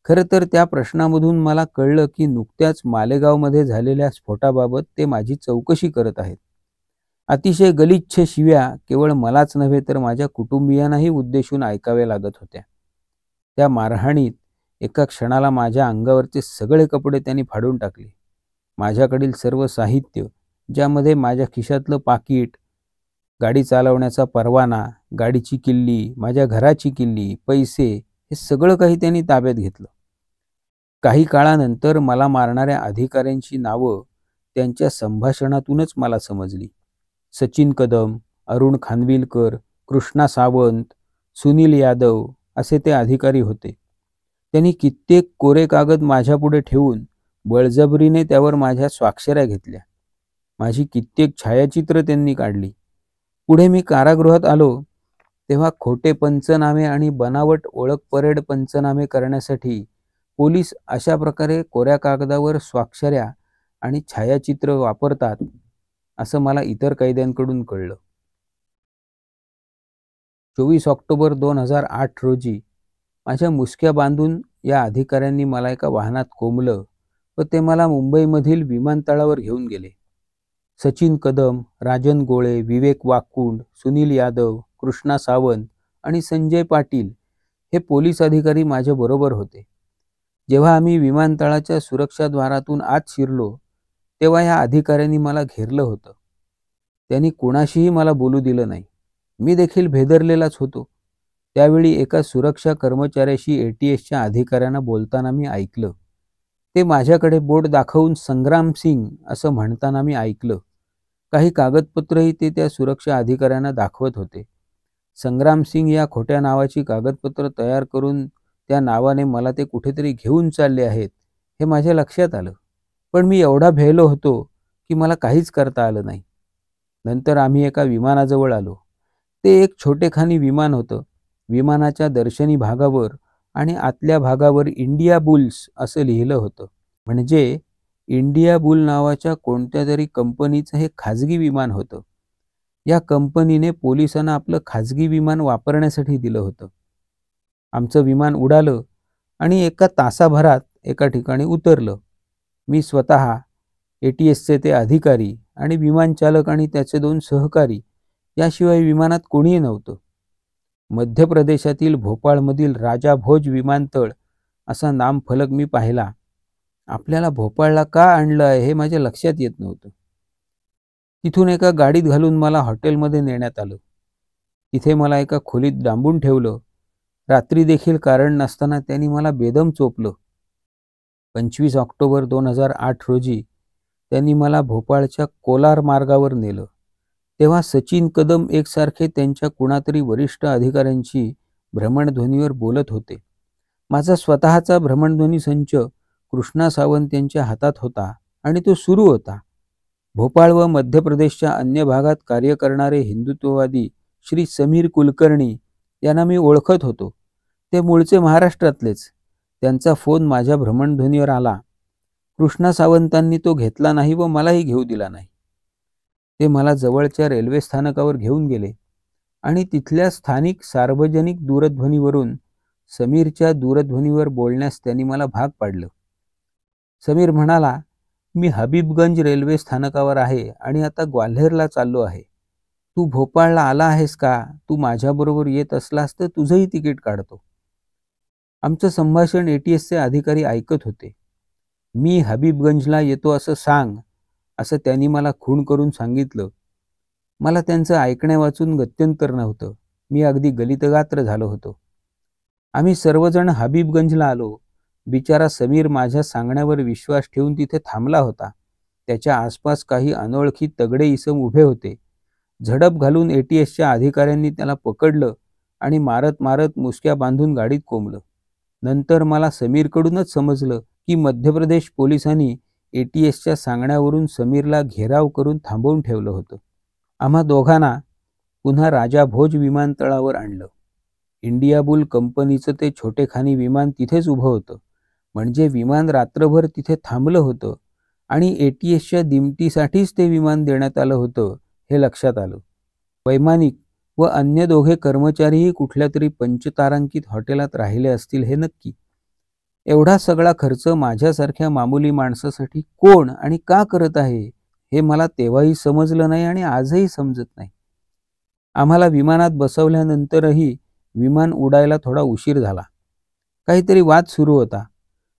खरं तर त्या प्रश्नामधून मला कळलं की नुकत्याच मालेगावमध्ये झालेल्या स्फोटाबाबत ते माझी चौकशी करत आहेत. अतिशय गलिच्छ शिव्या केवळ मलाच नव्हे तर माझ्या कुटुंबियांनाही उद्देशून ऐकाव्या लागत होत्या. त्या मारहाणीत एका क्षणाला माझ्या अंगावरचे सगळे कपडे त्यांनी फाडून टाकले. माझ्याकडील सर्व साहित्य, ज्यामध्ये माझ्या खिशातलं पाकीट, गाडी चालवण्याचा परवाना, गाडीची किल्ली, माझ्या घराची किल्ली, पैसे, हे सगळं काही त्यांनी ताब्यात घेतलं. काही काळानंतर मला मारणाऱ्या अधिकाऱ्यांची नावं त्यांच्या संभाषणातूनच मला समजली. सचिन कदम, अरुण खानविलकर, कृष्णा सावंत, सुनील यादव असे ते अधिकारी होते. त्यांनी कित्येक कोरे कागद माझ्यापुढे ठेवून बळजबरीने त्यावर माझ्या स्वाक्षऱ्या घेतल्या. माझी कित्येक छायाचित्र त्यांनी काढली. पुढे मी कारागृहात आलो तेव्हा खोटे पंचनामे आणि बनावट ओळख परेड पंचनामे करण्यासाठी पोलीस अशा प्रकारे कोऱ्या कागदावर स्वाक्षऱ्या आणि छायाचित्र वापरतात असं मला इतर कैद्यांकडून कळलं. 24 ऑक्टोबर 2008 रोजी माझ्या मुसक्या बांधून या अधिकाऱ्यांनी मला एका वाहनात कोंबलं व ते मला मुंबईमधील विमानतळावर घेऊन गेले. सचिन कदम, राजन गोळे, विवेक वाकुंड, सुनील यादव, कृष्णा सावंत आणि संजय पाटील हे पोलीस अधिकारी माझ्याबरोबर होते. जेव्हा आम्ही विमानतळाच्या सुरक्षाद्वारातून आत शिरलो तेव्हा या अधिकाऱ्यांनी मला घेरलं होतं. त्यांनी कुणाशीही मला बोलू दिलं नाही. मी देखील भेदरलेलाच होतो. त्यावेळी एका सुरक्षा कर्मचाऱ्याशी ATSच्या अधिकाऱ्यांना बोलताना मी ऐकलं. ते माझ्याकडे बोट दाखवून संग्राम सिंग असं म्हणताना मी ऐकलं. काही कागदपत्रही ते त्या सुरक्षा अधिकाऱ्यांना दाखवत होते. संग्राम सिंग या खोट्या नावाची कागदपत्र तयार करून त्या नावाने मला ते कुठेतरी घेऊन चालले आहेत हे माझ्या लक्षात आलं. पण मी एवढा भेलो होतो की मला काहीच करता आलं नाही. नंतर आम्ही एका विमानाजवळ आलो. ते एक छोटेखानी विमान होतं. विमानाच्या दर्शनी भागावर आणि आतल्या भागावर इंडिया बुल्स असं लिहिलं होतं. म्हणजे इंडिया बुल नावाच्या कोणत्या तरी कंपनीचं हे खाजगी विमान होतं. या कंपनीने पोलिसांना आपलं खाजगी विमान वापरण्यासाठी दिलं होतं. आमचं विमान उडालं आणि एका तासाभरात एका ठिकाणी उतरलं. मी स्वतः, ATSचे ते अधिकारी आणि विमानचालक आणि त्याचे 2 सहकारी याशिवाय विमानात कोणीही नव्हतं. मध्य प्रदेशातील भोपाळमधील राजा भोज विमानतळ असा नामफलक मी पाहिला. आपल्याला भोपाळला का आणलं आहे हे माझ्या लक्षात येत नव्हतं. तिथून एका गाडीत घालून मला हॉटेलमध्ये नेण्यात आलं. तिथे मला एका खोलीत डांबून ठेवलं. रात्री देखील कारण नसताना त्यांनी मला बेदम चोपलं. 25 ऑक्टोबर 2008 रोजी त्यांनी मला भोपाळच्या कोलार मार्गावर नेलं. तेव्हा सचिन कदम एकसारखे त्यांच्या कुणातरी वरिष्ठ अधिकाऱ्यांशी भ्रमणध्वनीवर बोलत होते. माझा स्वतःचा भ्रमणध्वनी संच कृष्णा सावंत यांच्या हातात होता आणि तो सुरू होता. भोपाळ व मध्य प्रदेशच्या अन्य भागात कार्य करणारे हिंदुत्ववादी श्री समीर कुलकर्णी यांना मी ओळखत होतो. ते मूळचे महाराष्ट्रातलेच. त्यांचा फोन माझ्या भ्रमणध्वनीवर आला. कृष्णा सावंतांनी तो घेतला नाही व मलाही घेऊ दिला नाही. ते मला जवळच्या रेल्वे स्थानकावर घेऊन गेले आणि तिथल्या स्थानिक सार्वजनिक दूरध्वनीवरून समीरच्या दूरध्वनीवर बोलण्यास त्यांनी मला भाग पाडलं. समीर म्हणाला, मी हबीबगंज रेल्वे स्थानकावर आहे आणि आता ग्वाल्हेरला चाललो आहे. तू भोपाळला आला आहेस का? तू माझ्याबरोबर येत असलास तर तुझंही तिकीट काढतो. आमचं संभाषण एटीएसचे अधिकारी ऐकत होते. मी हबीबगंजला येतो असं सांग, असं त्यांनी मला खूण करून सांगितलं. मला त्यांचं ऐकण्या वाचून गत्यंतर नव्हतं. मी अगदी गलितगात्र झालो होतो. आम्ही सर्वजण हबीबगंजला आलो. बिचारा समीर माझ्या सांगण्यावर विश्वास ठेवून तिथे थांबला होता. त्याच्या आसपास काही अनोळखी तगडे इसम उभे होते. झडप घालून एटीएसच्या अधिकाऱ्यांनी त्याला पकडलं आणि मारत मारत मुसक्या बांधून गाडीत कोंबलं. नंतर मला समीरकडूनच समजलं की मध्य प्रदेश पोलिसांनी एटीएसच्या सांगण्यावरून समीरला घेराव करून थांबवून ठेवलं होतं. आम्हा दोघांना पुन्हा राजा भोज विमानतळावर आणलं. इंडियाबुल कंपनीचं ते छोटेखानी विमान तिथेच उभं होतं. म्हणजे विमान रात्रभर तिथे थांबलं होतं आणि एटीएसच्या दिमतीसाठीच ते विमान देण्यात आलं होतं हे लक्षात आलं. वैमानिक व अन्य दोघे कर्मचारीही कुठल्या तरी पंचतारांकित हॉटेलात राहिले असतील हे नक्की. एवढा सगळा खर्च माझ्यासारख्या मामूली माणसासाठी कोण आणि का करत आहे हे मला तेव्हाही समजलं नाही आणि आजही समजत नाही. आम्हाला विमानात बसवल्यानंतरही विमान उडायला थोडा उशीर झाला. काहीतरी वाद सुरू होता.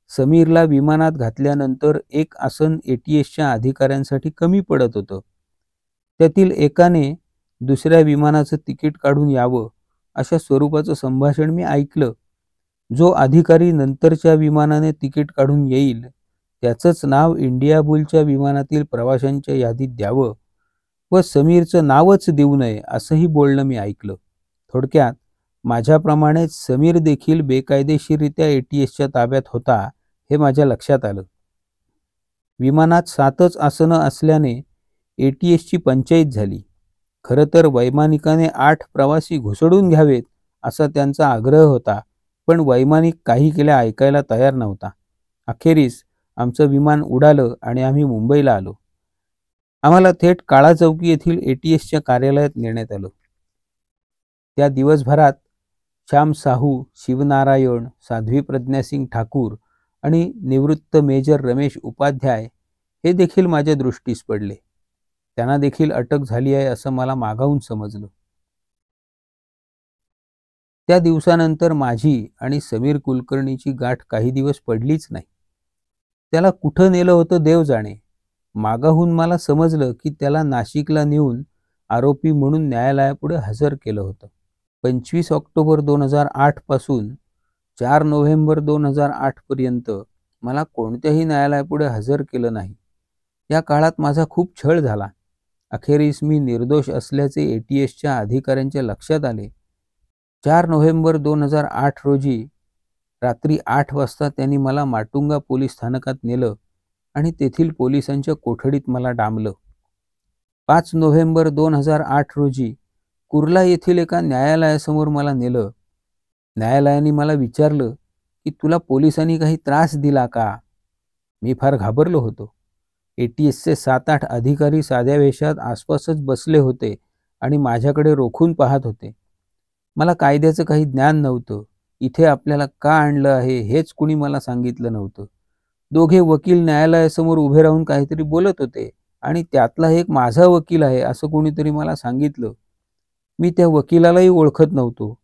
समीरला विमानात घातल्यानंतर एक आसन एटीएसच्या अधिकाऱ्यांसाठी कमी पडत होतं. त्यातील एकाने दुसऱ्या विमानाचं तिकीट काढून यावं अशा स्वरूपाचं संभाषण मी ऐकलं. जो अधिकारी नंतरच्या विमानाने तिकीट काढून येईल त्याचंच नाव इंडियाबुलच्या विमानातील प्रवाशांच्या यादीत द्यावं व समीरचं नावच देऊ नये असंही बोलणं मी ऐकलं. थोडक्यात माझ्याप्रमाणेच समीर देखील बेकायदेशीररित्या एटीएसच्या ताब्यात होता हे माझ्या लक्षात आलं. विमानात 7च आसनं असल्याने एटीएसची पंचाईत झाली. खरं तर वैमानिकाने 8 प्रवासी घुसडून घ्यावेत असा त्यांचा आग्रह होता, पण वैमानिक काही केल्या ऐकायला तयार नव्हता. अखेरीस आमचं विमान उडालं आणि आम्ही मुंबईला आलो. आम्हाला थेट काळा चौकी येथील एटीएसच्या कार्यालयात नेण्यात आलं. त्या दिवसभरात श्याम साहू, शिवनारायण, साध्वी प्रज्ञासिंग ठाकूर आणि निवृत्त मेजर रमेश उपाध्याय हे देखील माझ्या दृष्टीस पडले. त्यांना देखील अटक झाली आहे असं मला मागाहून समजलं. त्या दिवसानंतर माझी आणि समीर कुलकर्णीची गाठ काही दिवस पडलीच नाही. त्याला कुठं नेलं होतं देव जाणे. मागाहून मला समजलं की त्याला नाशिकला नेऊन आरोपी म्हणून न्यायालयापुढे हजर केलं होतं. 25 ऑक्टोबर 2008 पासून 4 नोव्हेंबर 2008 पर्यंत मला कोणत्याही न्यायालयापुढे हजर केलं नाही. या काळात माझा खूप छळ झाला. अखेरीस मी निर्दोष असल्याचे एटीएसच्या अधिकाऱ्यांच्या लक्षात आले. 4 नोव्हेंबर 2008 रोजी रात्री 8 वाजता त्यांनी मला माटुंगा पोलीस स्थानकात नेलं आणि तेथील पोलिसांच्या कोठडीत मला डांबलं. 5 नोव्हेंबर 2008 रोजी कुर्ला येथील एका न्यायालयासमोर मला नेलं. न्यायालयाने मला विचारलं की तुला पोलिसांनी काही त्रास दिला का? मी फार घाबरलो होतो. एटीएसचे 7-8 अधिकारी साध्या वेशात आसपासच बसले होते आणि माझ्याकडे रोखून पाहत होते. मला कायद्याचं काही ज्ञान नव्हतं. इथे आपल्याला का आणलं आहे हेच कुणी मला सांगितलं नव्हतं. दोघे वकील न्यायालयासमोर उभे राहून काहीतरी बोलत होते आणि त्यातला एक माझा वकील आहे असं कोणीतरी मला सांगितलं. मी त्या वकिलालाही ओळखत नव्हतो.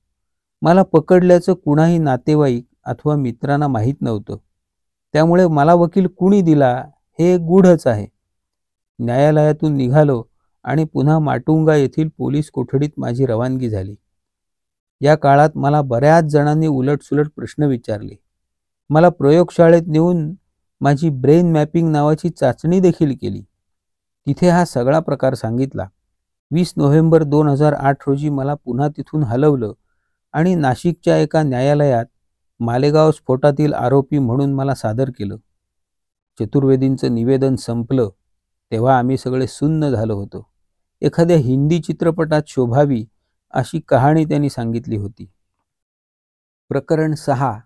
मला पकडल्याचं कुणाही नातेवाईक अथवा मित्रांना माहीत नव्हतं. त्यामुळे मला वकील कुणी दिला हे गूढच आहे. न्यायालयातून निघालो आणि पुन्हा माटुंगा येथील पोलीस कोठडीत माझी रवानगी झाली. या काळात मला बऱ्याच जणांनी उलटसुलट प्रश्न विचारले. मला प्रयोगशाळेत नेऊन माझी ब्रेन मॅपिंग नावाची चाचणी देखील केली. तिथे हा सगळा प्रकार सांगितला. 20 नोव्हेंबर 2008 रोजी मला पुन्हा तिथून हलवलं आणि नाशिकच्या एका न्यायालयात मालेगाव स्फोटातील आरोपी म्हणून मला सादर केलं. चतुर्वेदींचं निवेदन संपलं तेव्हा आम्ही सगळे सुन्न झालो होतो. एखाद्या हिंदी चित्रपटात शोभावी अशी कहाणी त्यांनी सांगितली होती. प्रकरण 6.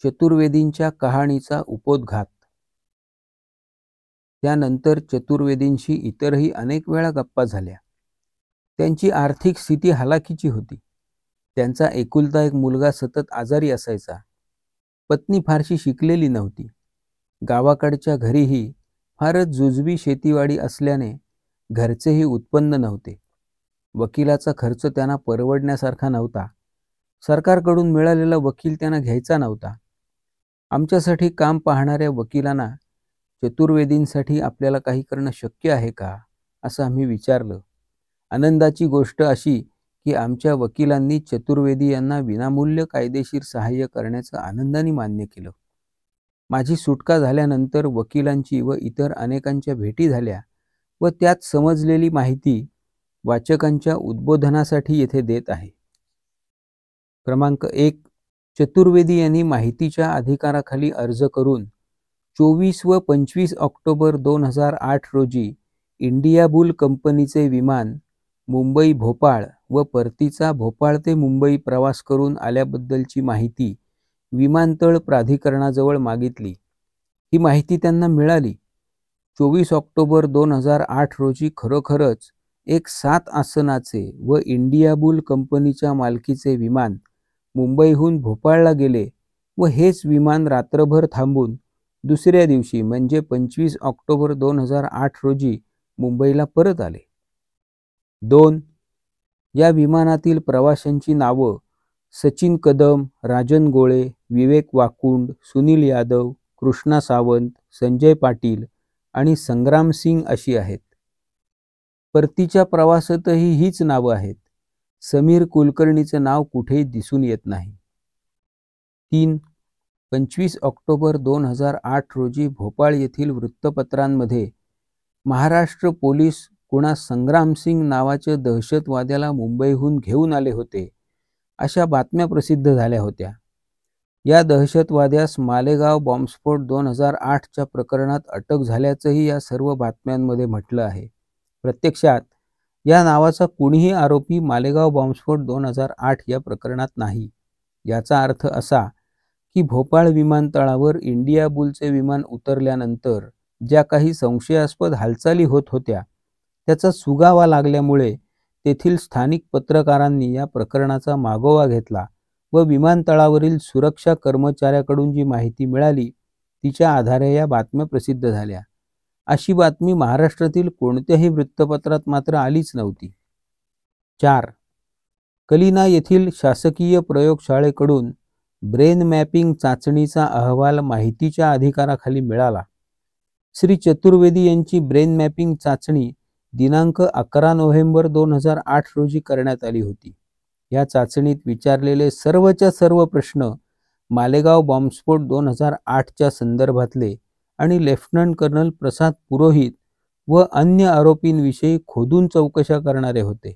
चतुर्वेदींच्या कहाणीचा उपोद्घात. त्यानंतर चतुर्वेदींशी इतरही अनेक वेळा गप्पा झाल्या. त्यांची आर्थिक स्थिती हलाखीची होती. त्यांचा एकुलता एक मुलगा सतत आजारी असायचा. पत्नी फारशी शिकलेली नव्हती. गावाकडच्या घरीही फारच जुजबी शेतीवाडी असल्याने घरचेही उत्पन्न नव्हते. वकिलाचा खर्च त्यांना परवडण्यासारखा नव्हता. सरकारकडून मिळालेला वकील त्यांना घ्यायचा नव्हता. आमच्यासाठी काम पाहणाऱ्या वकिलांना चतुर्वेदींसाठी आपल्याला काही करणं शक्य आहे का, असं आम्ही विचारलं. आनंदाची गोष्ट अशी की आमच्या वकिलांनी चतुर्वेदी यांना विनामूल्य कायदेशीर सहाय्य करण्याचं आनंदाने मान्य केलं. माझी सुटका झाल्यानंतर वकिलांची व इतर अनेकांच्या भेटी झाल्या व त्यात समजलेली माहिती वाचकांच्या उद्बोधनासाठी येथे देत आहे. क्रमांक 1. चतुर्वेदी यांनी माहितीच्या अधिकाराखाली अर्ज करून 24 व 25 ऑक्टोबर 2008 रोजी इंडियाबुल कंपनीचे विमान मुंबई भोपाळ व परतीचा भोपाळ ते मुंबई प्रवास करून आल्याबद्दलची माहिती विमानतळ प्राधिकरणाजवळ मागितली. ही माहिती त्यांना मिळाली. 24 ऑक्टोबर 2008 रोजी खरोखरच एक 7 आसनाचे व इंडियाबुल कंपनीच्या मालकीचे विमान मुंबईहून भोपाळला गेले व हेच विमान रात्रभर थांबून दुसऱ्या दिवशी म्हणजे 25 ऑक्टोबर 2008 रोजी मुंबईला परत आले. 2. या विमानातील प्रवाशांची नावं सचिन कदम, राजन गोळे, विवेक वाकुंड, सुनील यादव, कृष्णा सावंत, संजय पाटील आणि संग्राम सिंग अशी आहेत. परतीच्या प्रवासातही हीच नावं आहेत. समीर कुलकर्णीचं नाव कुठेही दिसून येत नाही. 3. 25 ऑक्टोबर 2008 रोजी भोपाळ येथील वृत्तपत्रांमध्ये महाराष्ट्र पोलीस कुणा संग्राम सिंग नावाच्या दहशतवाद्याला मुंबईहून घेऊन आले होते अशा बातम्या प्रसिद्ध झाल्या होत्या. या दहशतवाद्यास मालेगाव बॉम्बस्फोट 2008च्या प्रकरणात अटक झाल्याचंही या सर्व बातम्यांमध्ये म्हटलं आहे. प्रत्यक्षात या नावाचा कुणीही आरोपी मालेगाव बॉम्बस्फोट 2008 या प्रकरणात नाही. याचा अर्थ असा की भोपाळ विमानतळावर इंडियाबुलचे विमान उतरल्यानंतर ज्या काही संशयास्पद हालचाली होत होत्या त्याचा सुगावा लागल्यामुळे तेथील स्थानिक पत्रकारांनी या प्रकरणाचा मागोवा घेतला व विमानतळावरील सुरक्षा कर्मचाऱ्याकडून जी माहिती मिळाली तिच्या आधारे या बातम्या प्रसिद्ध झाल्या. अशी बातमी महाराष्ट्रातील कोणत्याही वृत्तपत्रात मात्र आलीच नव्हती. 4. कलिना येथील शासकीय प्रयोगशाळेकडून ब्रेन मॅपिंग चाचणीचा अहवाल माहितीच्या अधिकाराखाली मिळाला. श्री चतुर्वेदी यांची ब्रेन मॅपिंग चाचणी दिनांक 11 नोव्हेंबर 2008 रोजी करण्यात आली होती. या चाचणीत विचारलेले सर्वच्या सर्व प्रश्न मालेगाव बॉम्बस्फोट 2008च्या संदर्भातले आणि लेफ्टनंट कर्नल प्रसाद पुरोहित व अन्य आरोपींविषयी खोदून चौकशा करणारे होते.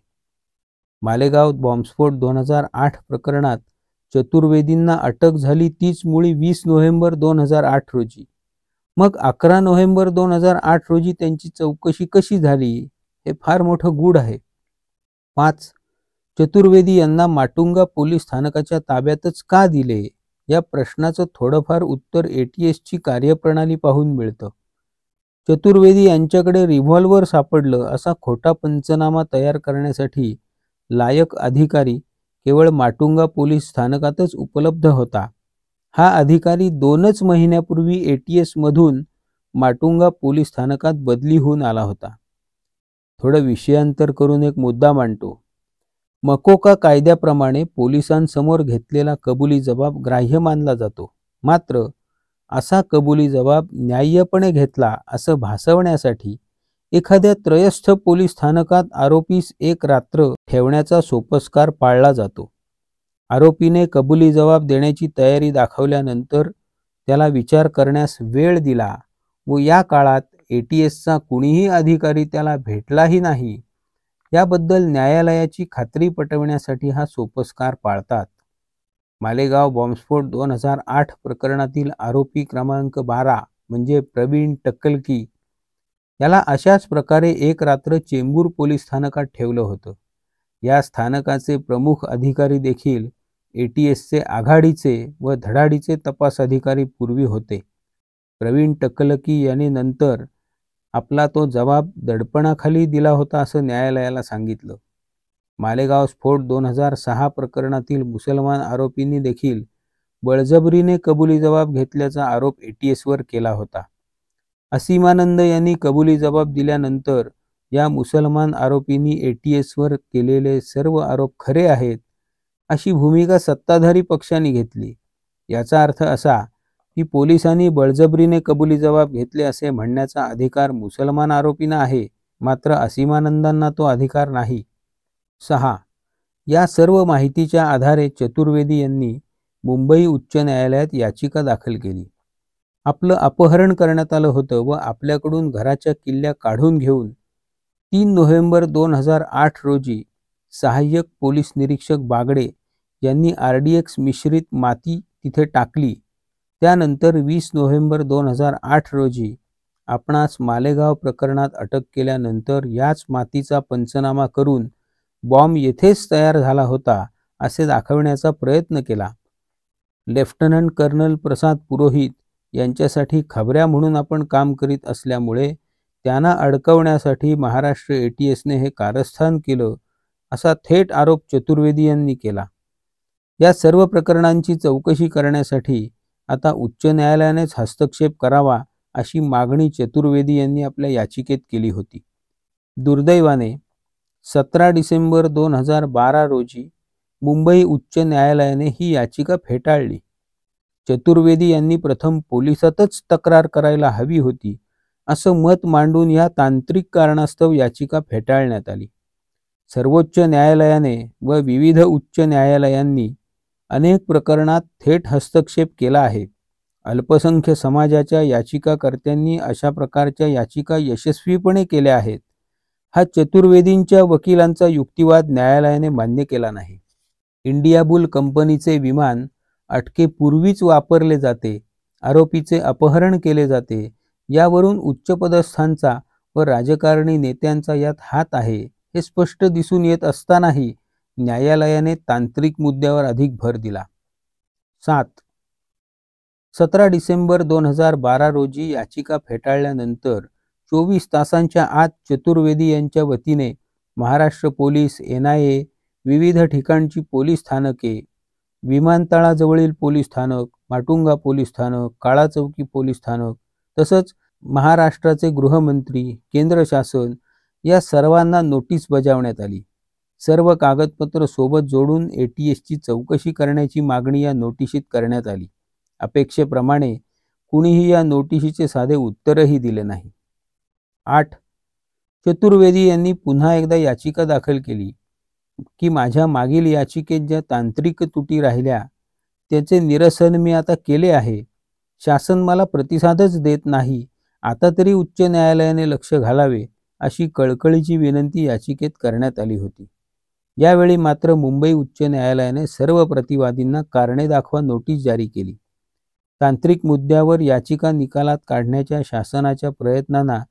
मालेगाव बॉम्बस्फोट 2008 प्रकरणात चतुर्वेदींना अटक झाली तीच मुळी 20 नोव्हेंबर 2008 रोजी. मग 11 नोव्हेंबर 2008 रोजी त्यांची चौकशी कशी झाली हे फार मोठं गूढ आहे. 5. चतुर्वेदी यांना माटुंगा पोलीस स्थानकाच्या ताब्यातच का दिले या प्रश्नाचं थोडंफार उत्तर ATSची कार्यप्रणाली पाहून मिळतं. चतुर्वेदी यांच्याकडे रिव्हॉल्वर सापडलं असा खोटा पंचनामा तयार करण्यासाठी लायक अधिकारी केवळ माटुंगा पोलीस स्थानकातच उपलब्ध होता. हा अधिकारी 2च महिन्यापूर्वी ATS मधून माटुंगा पोलीस स्थानकात बदली होऊन आला होता. थोडं विषयांतर करून एक मुद्दा मांडतो. मकोका कायद्याप्रमाणे पोलिसांसमोर घेतलेला कबुली जबाब ग्राह्य मानला जातो. मात्र असा कबुली जबाब न्याय्यपणे घेतला असं भासवण्यासाठी एखाद्या त्रयस्थ पोलीस स्थानकात आरोपीस एक रात्र ठेवण्याचा सोपस्कार पाळला जातो. आरोपीने कबुली जबाब देण्याची तयारी दाखवल्यानंतर त्याला विचार करण्यास वेळ दिला व या काळात ATSचा कुणीही अधिकारी त्याला भेटलाही नाही याबद्दल न्यायालयाची खात्री पटवण्यासाठी हा सोपस्कार पाळतात. मालेगाव बॉम्बस्फोट 2008 प्रकरणातील आरोपी क्रमांक 12 म्हणजे प्रवीण टक्कलकी याला अशाच प्रकारे एक रात्र चेंबूर पोलीस स्थानकात ठेवलं होतं. या स्थानकाचे प्रमुख अधिकारी देखील ATSचे आघाडीचे व धडाडीचे तपास अधिकारी पूर्वी होते. प्रवीण टक्कलकी यांनी नंतर आपला तो जबाब दडपणाखाली दिला होता असं न्यायालयाला सांगितलं. मालेगाव स्फोट 2006 प्रकरणातील मुसलमान आरोपींनी देखील बळजबरीने कबुली जबाब घेतल्याचा आरोप ATSवर केला होता. असीमानंद यांनी कबुली जबाब दिल्यानंतर या मुसलमान आरोपींनी ATSवर केलेले सर्व आरोप खरे आहेत अशी भूमिका सत्ताधारी पक्षाने घेतली. याचा अर्थ असा की पोलिसांनी बळजबरीने कबुली जबाब घेतले असे म्हणण्याचा अधिकार मुसलमान आरोपींना आहे, मात्र असीमानंदांना तो अधिकार नाही. 6. या सर्व माहितीच्या आधारे चतुर्वेदी यांनी मुंबई उच्च न्यायालयात याचिका दाखल केली. आपलं अपहरण करण्यात आलं होतं व आपल्याकडून घराच्या किल्ल्या काढून घेऊन 3 नोव्हेंबर 2008 रोजी सहाय्यक पोलीस निरीक्षक बागडे यांनी RDX मिश्रित माती तिथे टाकली. त्यानंतर 20 नोव्हेंबर 2008 रोजी आपणास मालेगाव प्रकरणात अटक केल्यानंतर याच मातीचा पंचनामा करून बॉम्ब येथेच तयार झाला होता असे दाखवण्याचा प्रयत्न केला. लेफ्टनंट कर्नल प्रसाद पुरोहित यांच्यासाठी खबऱ्या म्हणून आपण काम करीत असल्यामुळे त्यांना अडकवण्यासाठी महाराष्ट्र ATSने हे कारस्थान केलं असा थेट आरोप चतुर्वेदी यांनी केला. या सर्व प्रकरणांची चौकशी करण्यासाठी आता उच्च न्यायालयानेच हस्तक्षेप करावा अशी मागणी चतुर्वेदी यांनी आपल्या याचिकेत केली होती. दुर्दैवाने 17 डिसेंबर 2012 रोजी मुंबई उच्च न्यायालयाने ही याचिका फेटाळली. चतुर्वेदी यांनी प्रथम पोलिसातच तक्रार करायला हवी होती असं मत मांडून या तांत्रिक कारणास्तव याचिका फेटाळण्यात आली. सर्वोच्च न्यायालयाने व विविध उच्च न्यायालयांनी अनेक प्रकरणात थेट हस्तक्षेप केला आहे. अल्पसंख्य समाजाच्या याचिकाकर्त्यांनी अशा प्रकारच्या याचिका यशस्वीपणे केल्या आहेत. हा चतुर्वेदींच्या वकिलांचा युक्तिवाद न्यायालयाने मान्य केला नाही. इंडियाबुल कंपनीचे विमान अटकेपूर्वीच वापरले जाते, आरोपीचे अपहरण केले जाते, यावरून उच्चपदस्थांचा व राजकारणी नेत्यांचा यात हात आहे हे स्पष्ट दिसून येत असतानाही न्यायालयाने तांत्रिक मुद्द्यावर अधिक भर दिला. 7. 17 डिसेंबर 2012 रोजी याचिका फेटाळल्यानंतर 24 तासांच्या आत चतुर्वेदी यांच्या वतीने महाराष्ट्र पोलीस, NIA, विविध ठिकाणची पोलीस स्थानके, विमानतळाजवळील पोलीस स्थानक, माटुंगा पोलीस स्थानक, काळा चौकी पोलीस स्थानक तसंच महाराष्ट्राचे गृहमंत्री, केंद्र शासन या सर्वांना नोटीस बजावण्यात आली. सर्व कागदपत्र सोबत जोडून ATSची चौकशी करण्याची मागणी या नोटिशीत करण्यात आली. अपेक्षेप्रमाणे कुणीही या नोटिशीचे साधे उत्तरही दिले नाही. 8. चतुर्वेदी यांनी पुन्हा एकदा याचिका दाखल केली की माझ्या मागील याचिकेत ज्या तांत्रिक त्रुटी राहिल्या त्याचे निरसन मी आता केले आहे. शासन मला प्रतिसादच देत नाही. आता तरी उच्च न्यायालयाने लक्ष घालावे अशी कळकळीची विनंती याचिकेत करण्यात आली होती. यावेळी मात्र मुंबई उच्च न्यायालयाने सर्व प्रतिवादींना कारणे दाखवा नोटीस जारी केली. तांत्रिक मुद्द्यावर याचिका निकालात काढण्याच्या शासनाच्या प्रयत्नांना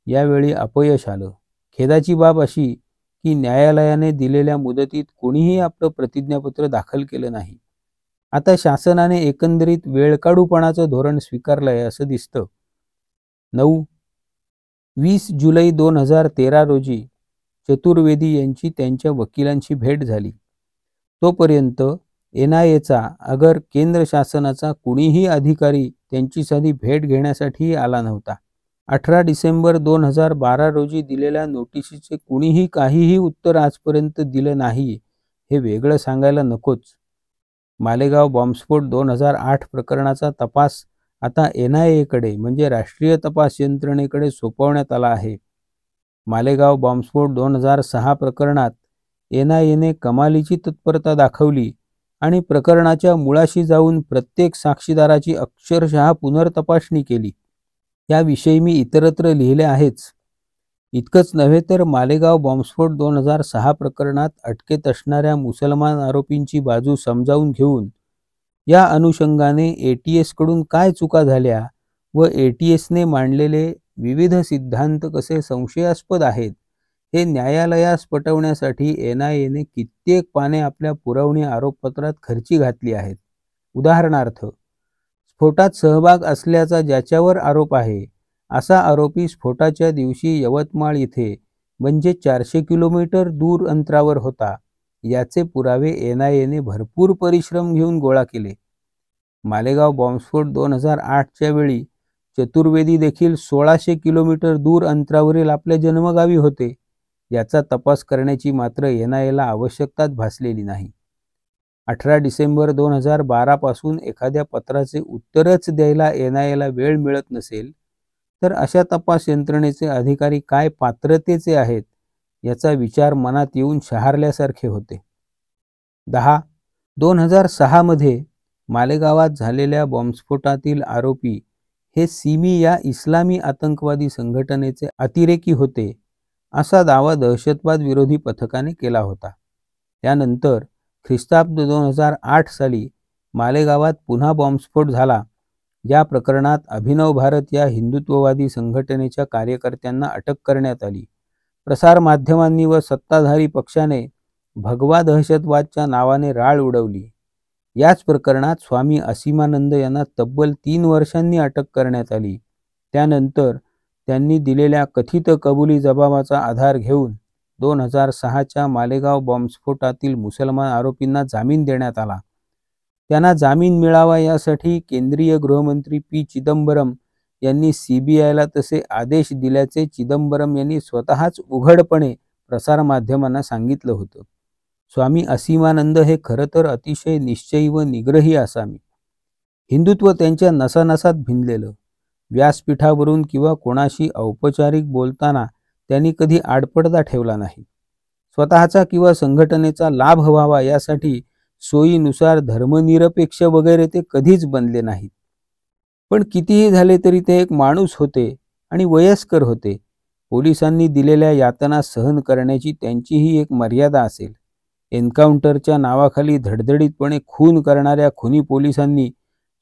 यावेळी अपयश आलं. खेदाची बाब अशी की न्यायालयाने दिलेल्या मुदतीत कोणीही आपलं प्रतिज्ञापत्र दाखल केलं नाही. आता शासनाने एकंदरीत वेळकाढूपणाचं धोरण स्वीकारलंय असं दिसतं. 9. 20 जुलै 2013 रोजी चतुर्वेदी यांची त्यांच्या वकिलांची भेट झाली. तोपर्यंत NIAचा अगर केंद्र शासनाचा कुणीही अधिकारी त्यांची साधी भेट घेण्यासाठी आला नव्हता. 18 डिसेंबर 2012 रोजी दिलेल्या नोटिशीचे कुणीही काहीही उत्तर आजपर्यंत दिलं नाही हे वेगळं सांगायला नकोच. मालेगाव बॉम्बस्फोट 2008 प्रकरणाचा तपास आता NIAकडे म्हणजे राष्ट्रीय तपास यंत्रणेकडे सोपवण्यात आला आहे. मालेगाव बॉम्बस्फोट 2006 प्रकरणात NIAने कमालीची तत्परता दाखवली आणि प्रकरणाच्या मुळाशी जाऊन प्रत्येक साक्षीदाराची अक्षरशः पुनर्तपासणी केली. याविषयी मी इतरत्र लिहिले आहेच. इतकंच नव्हे तर मालेगाव बॉम्बस्फोट 2006 प्रकरणात अटकेत असणाऱ्या मुसलमान आरोपींची बाजू समजावून घेऊन या अनुषंगाने ATSकडून काय चुका झाल्या व ATSने मांडलेले विविध सिद्धांत कसे संशयास्पद आहेत हे न्यायालयास पटवण्यासाठी NIAने कित्येक पाने आपल्या पुरवणी आरोपपत्रात खर्ची घातली आहेत. उदाहरणार्थ, स्फोटात सहभाग असल्याचा ज्याच्यावर आरोप आहे असा आरोपी स्फोटाच्या दिवशी यवतमाळ इथे म्हणजे 400 किलोमीटर दूर अंतरावर होता याचे पुरावे NIAने भरपूर परिश्रम घेऊन गोळा केले. मालेगाव बॉम्बस्फोट 2008च्या वेळी चतुर्वेदी देखील 1600 किलोमीटर दूर अंतरावरील आपल्या जन्मगावी होते. याचा तपास करण्याची मात्र NIAला आवश्यकताच भासलेली नाही. 18 डिसेंबर 2012 पासून एखाद्या पत्राचे उत्तरच द्यायला NIAला वेळ मिळत नसेल, तर अशा तपास यंत्रणेचे अधिकारी काय पात्रतेचे आहेत याचा विचार मनात येऊन शहारल्यासारखे होते. 2006 मध्ये मालेगावात झालेल्या बॉम्बस्फोटातील आरोपी हे सिमी या इस्लामी आतंकवादी संघटनेचे अतिरेकी होते, असा दावा दहशतवाद विरोधी पथकाने केला होता. त्यानंतर ख्रिस्ताब्द 2008 साली मालेगावात पुन्हा बॉम्बस्फोट झाला. या प्रकरणात अभिनव भारत या हिंदुत्ववादी संघटनेच्या कार्यकर्त्यांना अटक करण्यात आली. प्रसारमाध्यमांनी व सत्ताधारी पक्षाने भगवा दहशतवादच्या नावाने राळ उडवली. याच प्रकरणात स्वामी असीमानंद यांना तब्बल 3 वर्षांनी अटक करण्यात आली. त्यानंतर त्यांनी दिलेल्या कथित कबुली जबाबाचा आधार घेऊन 2006च्या मालेगाव बॉम्बस्फोटातील मुसलमान आरोपींना जामीन देण्यात आला. त्यांना जामीन मिळावा यासाठी केंद्रीय गृहमंत्री पी. चिदंबरम यांनी CBIला तसे आदेश दिल्याचे चिदंबरम यांनी स्वतःच उघडपणे प्रसारमाध्यमांना सांगितलं होतं. स्वामी असीमानंद हे खरं तर अतिशय निश्चयी व निग्रही असामी. हिंदुत्व त्यांच्या नसानसात भिनलेलं. व्यासपीठावरून किंवा कोणाशी औपचारिक बोलताना त्यांनी कधी आडपडदा ठेवला नाही. स्वतःचा किंवा संघटनेचा लाभ व्हावा यासाठी सोयीनुसार धर्मनिरपेक्ष वगैरे ते कधीच बनले नाहीत. पण कितीही झाले तरी ते एक माणूस होते आणि वयस्कर होते. पोलिसांनी दिलेल्या यातना सहन करण्याची त्यांचीही एक मर्यादा असेल. एन्काउंटरच्या नावाखाली धडधडीतपणे खून करणाऱ्या खुनी पोलिसांनी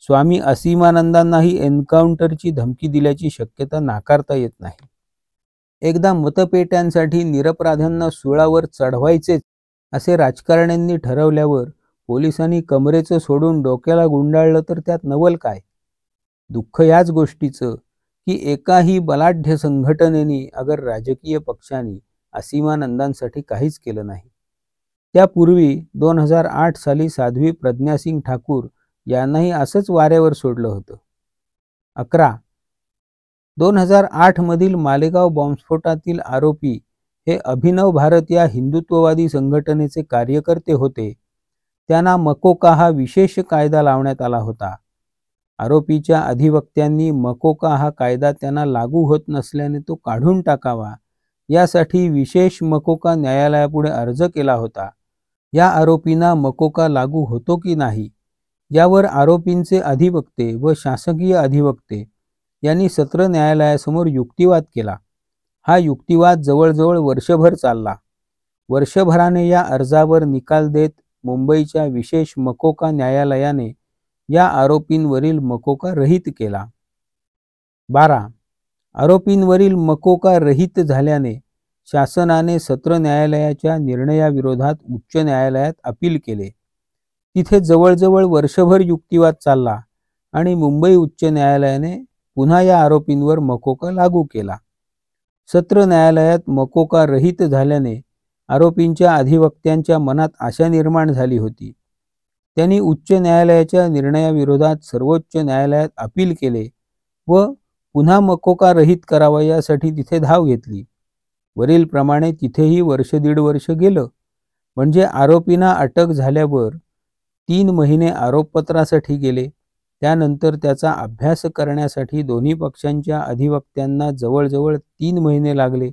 स्वामी असीमानंदांनाही एन्काउंटरची धमकी दिल्याची शक्यता नाकारता येत नाही. एकदा मतपेट्यांसाठी निरपराध्यांना सुळावर चढवायचेच असे राजकारण्यांनी ठरवल्यावर पोलिसांनी कमरेचं सोडून डोक्याला गुंडाळलं तर त्यात नवल काय? दुःख याच गोष्टीचं की एकाही बलाढ्य संघटनेने अगर राजकीय पक्षांनी असीमानंदांसाठी काहीच केलं नाही. त्यापूर्वी 2008 साली साध्वी प्रज्ञासिंग ठाकूर यांनाही असंच वाऱ्यावर सोडलं होतं. 2008 मधील मालेगाव बॉम्बस्फोटातील आरोपी हे अभिनव भारत या हिंदुत्ववादी संघटनेचे कार्यकर्ते होते. त्यांना मकोका हा विशेष कायदा लावण्यात आला होता. आरोपीच्या अधिवक्त्यांनी मकोका हा कायदा त्यांना लागू होत नसल्याने तो काढून टाकावा यासाठी विशेष मकोका न्यायालयापुढे अर्ज केला होता. या आरोपींना मकोका लागू होतो की नाही यावर आरोपींचे अधिवक्ते व शासकीय अधिवक्ते यांनी सत्र न्यायालयासमोर युक्तिवाद केला. हा युक्तिवाद जवळजवळ वर्षभर चालला. वर्षभराने या अर्जावर निकाल देत मुंबईच्या विशेष मकोका न्यायालयाने या आरोपींवरील मकोका रहित केला. 12. आरोपींवरील मकोका रहित झाल्याने शासनाने सत्र न्यायालयाच्या निर्णयाविरोधात उच्च न्यायालयात अपील केले. तिथे जवळजवळ वर्षभर युक्तिवाद चालला आणि मुंबई उच्च न्यायालयाने पुन्हा या आरोपींवर मकोका लागू केला. सत्र न्यायालयात मकोका रहित झाल्याने आरोपींच्या अधिवक्त्यांच्या मनात आशा निर्माण झाली होती. त्यांनी उच्च न्यायालयाच्या निर्णयाविरोधात सर्वोच्च न्यायालयात अपील केले व पुन्हा मकोका रहित करावा यासाठी तिथे धाव घेतली. वरील प्रमाणे तिथेही वर्ष दीड वर्ष गेलं. म्हणजे आरोपींना अटक झाल्यावर 3 महिने आरोपपत्रासाठी गेले. त्यानंतर त्याचा अभ्यास करण्यासाठी दोन्ही पक्षांच्या अधिवक्त्यांना जवळजवळ 3 महिने लागले.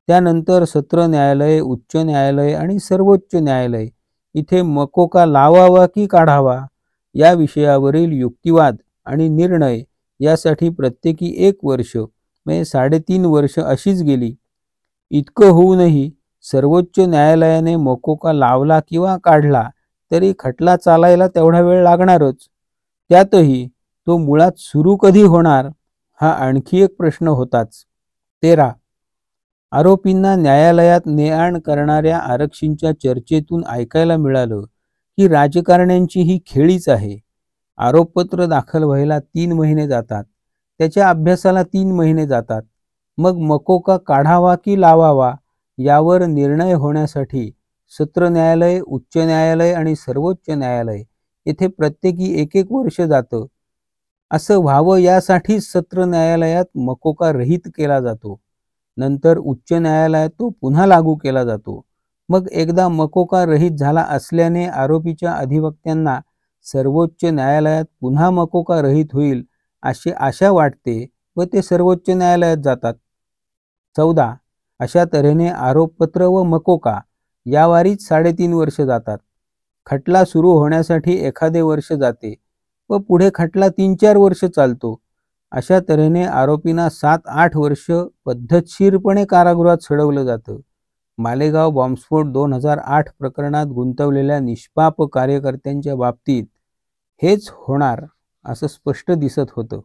त्यानंतर सत्र न्यायालय, उच्च न्यायालय आणि सर्वोच्च न्यायालय इथे मकोका लावावा की काढावा या विषयावरील युक्तिवाद आणि निर्णय यासाठी प्रत्येकी 1 वर्ष म्हणजे 3.5 वर्ष अशीच गेली. इतकं होऊनही सर्वोच्च न्यायालयाने मकोका लावला किंवा काढला तरी खटला चालायला तेवढा वेळ लागणारच. त्यातही तो मुळात सुरू कधी होणार हा आणखी एक प्रश्न होताच. 13. आरोपींना न्यायालयात ने-आण करणाऱ्या आरक्षींच्या चर्चेतून ऐकायला मिळालं की राजकारण्यांची ही खेळीच आहे. आरोपपत्र दाखल व्हायला 3 महिने जातात. त्याच्या अभ्यासाला 3 महिने जातात. मग मकोका काढावा की लावावा यावर निर्णय होण्यासाठी सत्र न्यायालय, उच्च न्यायालय आणि सर्वोच्च न्यायालय येथे प्रत्येकी 1-1 वर्ष जातं. असं व्हावं यासाठीच सत्र न्यायालयात मकोका रहित केला जातो. नंतर उच्च न्यायालयात तो पुन्हा लागू केला जातो. मग एकदा मकोका रहित झाला असल्याने आरोपीच्या अधिवक्त्यांना सर्वोच्च न्यायालयात पुन्हा मकोका रहित होईल अशी आशा वाटते व ते सर्वोच्च न्यायालयात जातात. 14. अशा तऱ्हेने आरोपपत्र व मकोका यावारीच 3.5 वर्ष जातात. खटला सुरू होण्यासाठी एखादे वर्ष जाते व पुढे खटला 3-4 वर्ष चालतो. अशा तऱ्हेने आरोपींना 7-8 वर्ष पद्धतशीरपणे कारागृहात सडवलं जातं. मालेगाव बॉम्बस्फोट 2008 प्रकरणात गुंतवलेल्या निष्पाप कार्यकर्त्यांच्या बाबतीत हेच होणार असं स्पष्ट दिसत होतं.